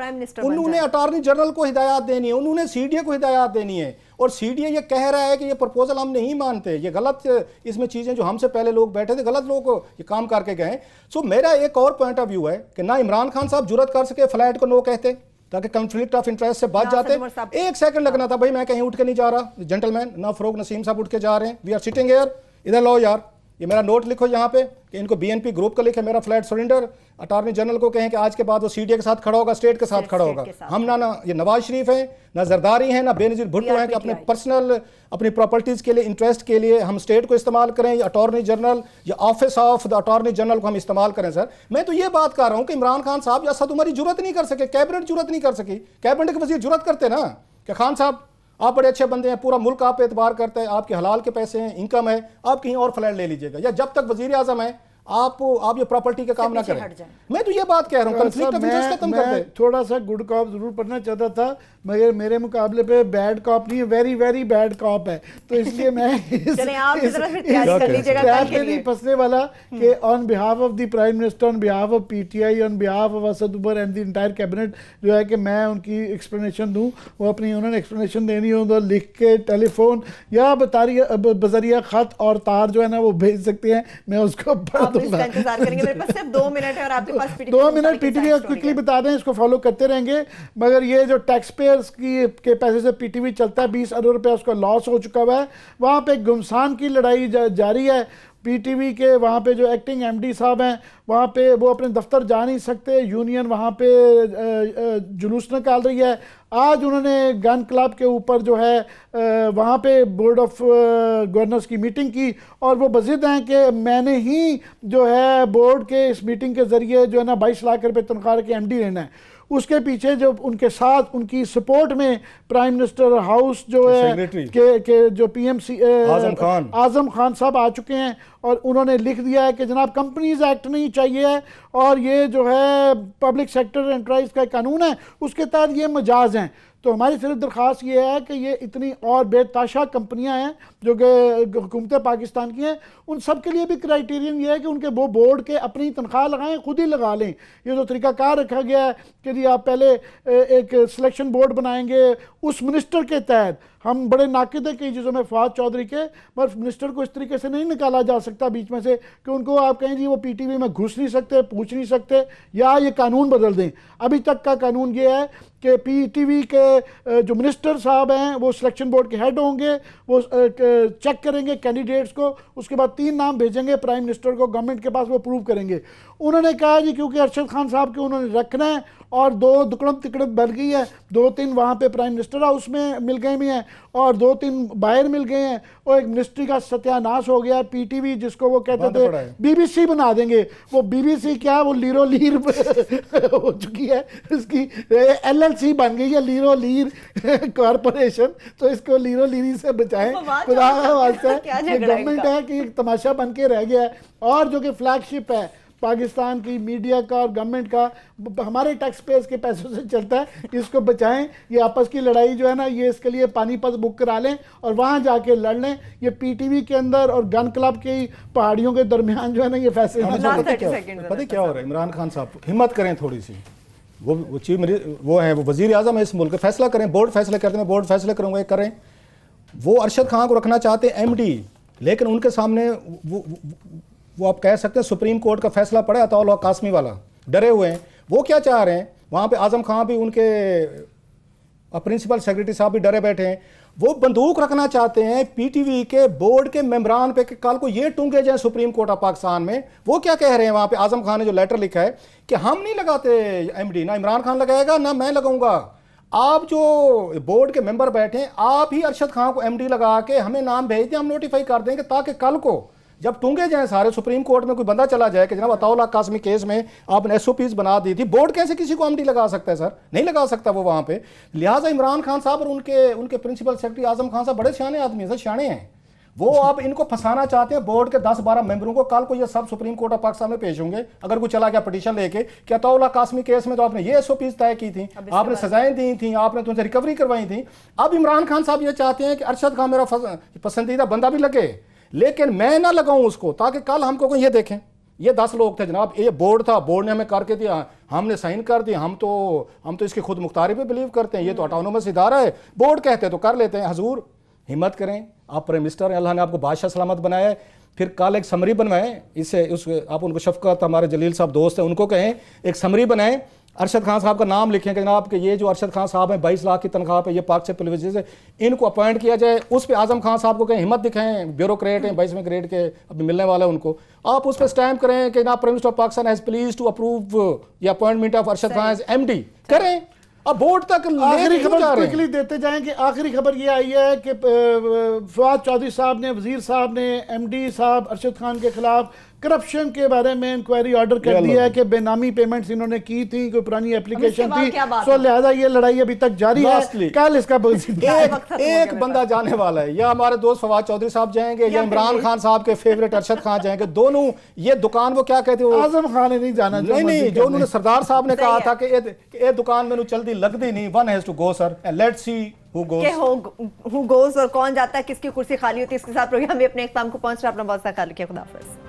उन्होंने अटॉर्नी जनरल को हिदायत देनी है, उन्होंने सीडीए को हिदायत देनी है, और सीडीए ये कह रहा है कि ये प्रपोजल हम नहीं मानते, ये गलत, इसमें चीज़ें जो हमसे पहले लोग बैठे थे गलत लोग ये काम करके गए। सो मेरा एक और पॉइंट ऑफ व्यू है कि ना इमरान खान साहब जुर्रत कर सके फ्लाइट को नो कहते ताकि कन्फ्लिक्ट ऑफ इंटरेस्ट से बच जाते। एक सेकंड लगना था भाई, मैं कहीं उठ के नहीं जा रहा जेंटलमैन, ना फरोग नसीम साहब उठ के जा रहे हैं, वी आर सिटिंग हियर, इधर लो यार, ये मेरा नोट लिखो यहाँ पे कि इनको बीएनपी ग्रुप का लिखे मेरा फ्लैट सरेंडर, अटॉर्नी जनरल को कहें कि आज के बाद वो सीडीए के साथ खड़ा होगा, स्टेट के साथ खड़ा होगा। हम ना ये नवाज शरीफ है, ना जरदारी है, ना बेनजीर भुट्टो है कि अपने पर्सनल अपनी प्रॉपर्टीज के लिए, इंटरेस्ट के लिए हम स्टेट को इस्तेमाल करें, या अटॉर्नी जनरल या office of the attorney general को हम इस्तेमाल करें। सर मैं तो ये बात कर रहा हूँ कि इमरान खान साहब या असद उमर जुर्रत नहीं कर सके, कैबिनेट जुर्रत नहीं कर सकी, कैबिनेट के वजीर जुर्रत करते ना कि खान साहब आप बड़े अच्छे बंदे हैं, पूरा मुल्क आप पे एतबार करता है, आपके हलाल के पैसे हैं, इनकम है, आप कहीं और फ्लैट ले लीजिएगा, या जब तक वजीर आजम है आप ये प्रॉपर्टी का काम ना करें। मैं तो ये बात कह रहा हूँ कॉन्फ्लिक्ट ऑफ इंटरेस्ट खत्म कर दे। थोड़ा सा गुड कॉप जरूर पढ़ना चाहता था, मगर मेरे मुकाबले पे बैड कॉप नहीं है, वेरी वेरी बैड कॉप है, तो इसलिए मैं नहीं फंसने वाला कि on behalf of the prime minister, on behalf of PTI, on behalf of Asad Umar and the entire cabinet जो है कि मैं उनकी एक्सप्लेनेशन दूं, वो अपनी उन्होंने एक्सप्लेनेशन देनी हो तो लिख के टेलीफोन या बजरिया खत और तार जो है ना वो भेज सकते हैं, मैं उसको पढ़ दूंगा। 2 मिनट है और आपके पास 2 मिनट पीटीवी क्विकली बता दें, इसको फॉलो करते रहेंगे। मगर ये जो टैक्स पेयर्स के पैसे से पीटीवी चलता है, 20 अरब रुपया उसका लॉस हो चुका हुआ है, वहाँ पे गुमसान की लड़ाई जारी है। पीटीवी के वहाँ पे जो एक्टिंग एमडी साहब हैं वहाँ पे वो अपने दफ्तर जा नहीं सकते, यूनियन वहाँ पे जुलूस निकाल रही है। आज उन्होंने गन क्लब के ऊपर जो है वहाँ पे बोर्ड ऑफ गवर्नर्स की मीटिंग की और वो बज़िद हैं कि मैंने ही जो है बोर्ड के इस मीटिंग के ज़रिए जो है ना 22 लाख रुपए तनख्वाह के एमडी लेना है। उसके पीछे जो उनके साथ उनकी सपोर्ट में प्राइम मिनिस्टर हाउस जो है के जो पीएमसी आजम खान साहब आ चुके हैं और उन्होंने लिख दिया है कि जनाब कंपनीज एक्ट नहीं चाहिए है और ये जो है पब्लिक सेक्टर एंटरप्राइज का कानून है उसके तहत ये मजाज हैं। तो हमारी सिर्फ दरख्वास्त ये है कि ये इतनी और बेताशा कंपनियां हैं जो कि हुकूमत पाकिस्तान की हैं, उन सब के लिए भी क्राइटेरियन ये है कि उनके वो बोर्ड के अपनी तनख्वाह लगाएं, खुद ही लगा लें। ये जो तरीकाकार रखा गया है कि जी आप पहले एक सिलेक्शन बोर्ड बनाएंगे उस मिनिस्टर के तहत, हम बड़े नाकिद हैं कई चीज़ों में फवाद चौधरी के, मगर मिनिस्टर को इस तरीके से नहीं निकाला जा सकता बीच में से कि उनको आप कहें जी वो पीटीवी में घुस नहीं सकते, पूछ नहीं सकते, या ये कानून बदल दें। अभी तक का कानून ये है कि पीटीवी के जो मिनिस्टर साहब हैं वो सिलेक्शन बोर्ड के हेड होंगे, वो चेक करेंगे कैंडिडेट्स को, उसके बाद 3 नाम भेजेंगे प्राइम मिनिस्टर को, गवर्नमेंट के पास वो अप्रूव करेंगे। उन्होंने कहा जी क्योंकि अरशद खान साहब के उन्होंने रखना है और 2 दुकड़म तिकड़म बन गई है, 2-3 वहाँ पे प्राइम मिनिस्टर हाउस में मिल गए भी हैं और 2-3 बाहर मिल गए हैं और एक मिनिस्ट्री का सत्यानाश हो गया। पीटीवी जिसको वो कहते थे बीबीसी बना देंगे, वो बीबीसी क्या वो लीरो लीर हो चुकी है, इसकी एलएलसी बन गई है लीरो लीर कॉरपोरेशन। तो इसको लीरो लीरी से बचाएं खुदा का वास्ता। ये गवर्नमेंट है कि एक तमाशा बन के रह गया है और जो कि फ्लैगशिप है पाकिस्तान की मीडिया का और गवर्नमेंट का, हमारे टैक्स पेयर्स के पैसों से चलता है, इसको बचाएं। ये आपस की लड़ाई जो है ना ये इसके लिए पानीपत बुक करा लें और वहां जाके लड़ लें। ये पीटीवी के अंदर और गन क्लब की पहाड़ियों के दरमियान जो है ना ये फैसले पता क्या हो रहा है। इमरान खान साहब हिम्मत करें थोड़ी सी, वो चीफ वो है वो वजीर आजम है इस मुल्क, फैसला करें, बोर्ड फैसले करते हैं, बोर्ड फैसले करूँगा करें। वो अरशद खान को रखना चाहते हैं एमडी, लेकिन उनके सामने वो आप कह सकते हैं सुप्रीम कोर्ट का फैसला पड़ा अताउल कासमी वाला, डरे हुए हैं। वो क्या चाह रहे हैं, वहाँ पे आजम खान भी उनके प्रिंसिपल सेक्रेटरी साहब भी डरे बैठे हैं। वो बंदूक रखना चाहते हैं पीटीवी के बोर्ड के मेंबरान पे कि कल को ये टूंगे जाए सुप्रीम कोर्ट ऑफ पाकिस्तान में। वो क्या कह रहे हैं वहाँ पे, आजम खान ने जो लेटर लिखा है कि हम नहीं लगाते एमडी, ना इमरान खान लगाएगा ना मैं लगाऊंगा, आप जो बोर्ड के मेंबर बैठे हैं आप ही अरशद खान को एमडी लगा के हमें नाम भेज दें, हम नोटिफाई कर देंगे, ताकि कल को जब टूंगे जाए सारे सुप्रीम कोर्ट में कोई बंदा चला जाए कि जनाब अताउल कासमी केस में आपने एसओपीज बना दी थी, बोर्ड कैसे किसी को एमडी लगा सकता है सर, नहीं लगा सकता वो वहाँ पे। लिहाजा इमरान खान साहब और उनके प्रिंसिपल सेक्रेटरी आजम खान साहब बड़े सियाने आदमी हैं सर, सियाने हैं वो। अब इनको फंसाना चाहते हैं बोर्ड के 10-12 मेंबरों को, कल को ये सब सुप्रीम कोर्ट ऑफ पाकिस्तान में पेश होंगे अगर कोई चला गया पिटीशन लेके कि अताउल कासमी केस में तो आपने ये एसओपीज तय की थी, आपने सजाएं दी थी, आपने तुमसे रिकवरी करवाई थी। अब इमरान खान साहब ये चाहते हैं कि अरशद खान मेरा पसंदीदा बंदा भी लगे लेकिन मैं ना लगाऊं उसको, ताकि कल हमको कोई ये देखें ये 10 लोग थे जनाब, ये बोर्ड था, बोर्ड ने हमें करके दिया, हमने साइन कर दिया, हम तो इसकी खुद मुख्तारी पे बिलीव करते हैं, ये तो ऑटोनोमस इदारा है, बोर्ड कहते हैं तो कर लेते हैं। हजूर हिम्मत करें, आप प्राइम मिनिस्टर हैं, अल्लाह ने आपको बादशाह सलामत बनाया है, फिर कल एक समरी बनवाएं, इससे आप उनको शफकत हमारे जलील साहब दोस्त हैं उनको कहें एक समरी बनाएं, अरशद खान साहब का नाम लिखें कि जनाब कि ये जो अरशद खान साहब हैं 22 लाख की तनख्वाह पे ये पाक से टेलीविजन से इनको अपॉइंट किया जाए। उस पे आजम खान साहब को कहें हिम्मत दिखाएं, ब्यूरोक्रेट हैं 22वें ग्रेड के अभी मिलने वाला है उनको, आप उस पर स्टैम्प करें कि ना prime minister of Pakistan has please to approve the appointment of Arshad Khan as MD करें। अब बोर्ड तक आखिरी खबर क्विकली देते जाएं कि आखिरी खबर ये आई है कि फवाद चौधरी साहब ने, वजीर साहब ने एमडी साहब अरशद खान के खिलाफ करप्शन के बारे में इंक्वायरी ऑर्डर कर दिया है कि बेनामी पेमेंट्स इन्होंने की थी, कोई पुरानी एप्लीकेशन थी, सो लिहाजा ये लड़ाई अभी तक जारी है। कल इसका एक बंदा जाने वाला है, या हमारे दोस्त फवाद चौधरी साहब जाएंगे या इमरान खान साहब के फेवरेट अरशद खान जाएंगे, दोनों ये दुकान वो क्या कहते हैं आजम खान ने नहीं जाना, नहीं जो उन्होंने सरदार साहब ने कहा था कि ये दुकान में चलती लगती नहीं, one has to go sir, let's see who goes और कौन जाता है, किसकी कुर्सी खाली होती है। इसके साथ प्रोग्राम में अपने इख्तिताम को पहुंच रहा है। अपना बहुत सा ख्याल रखिए, खुदा हाफिज़।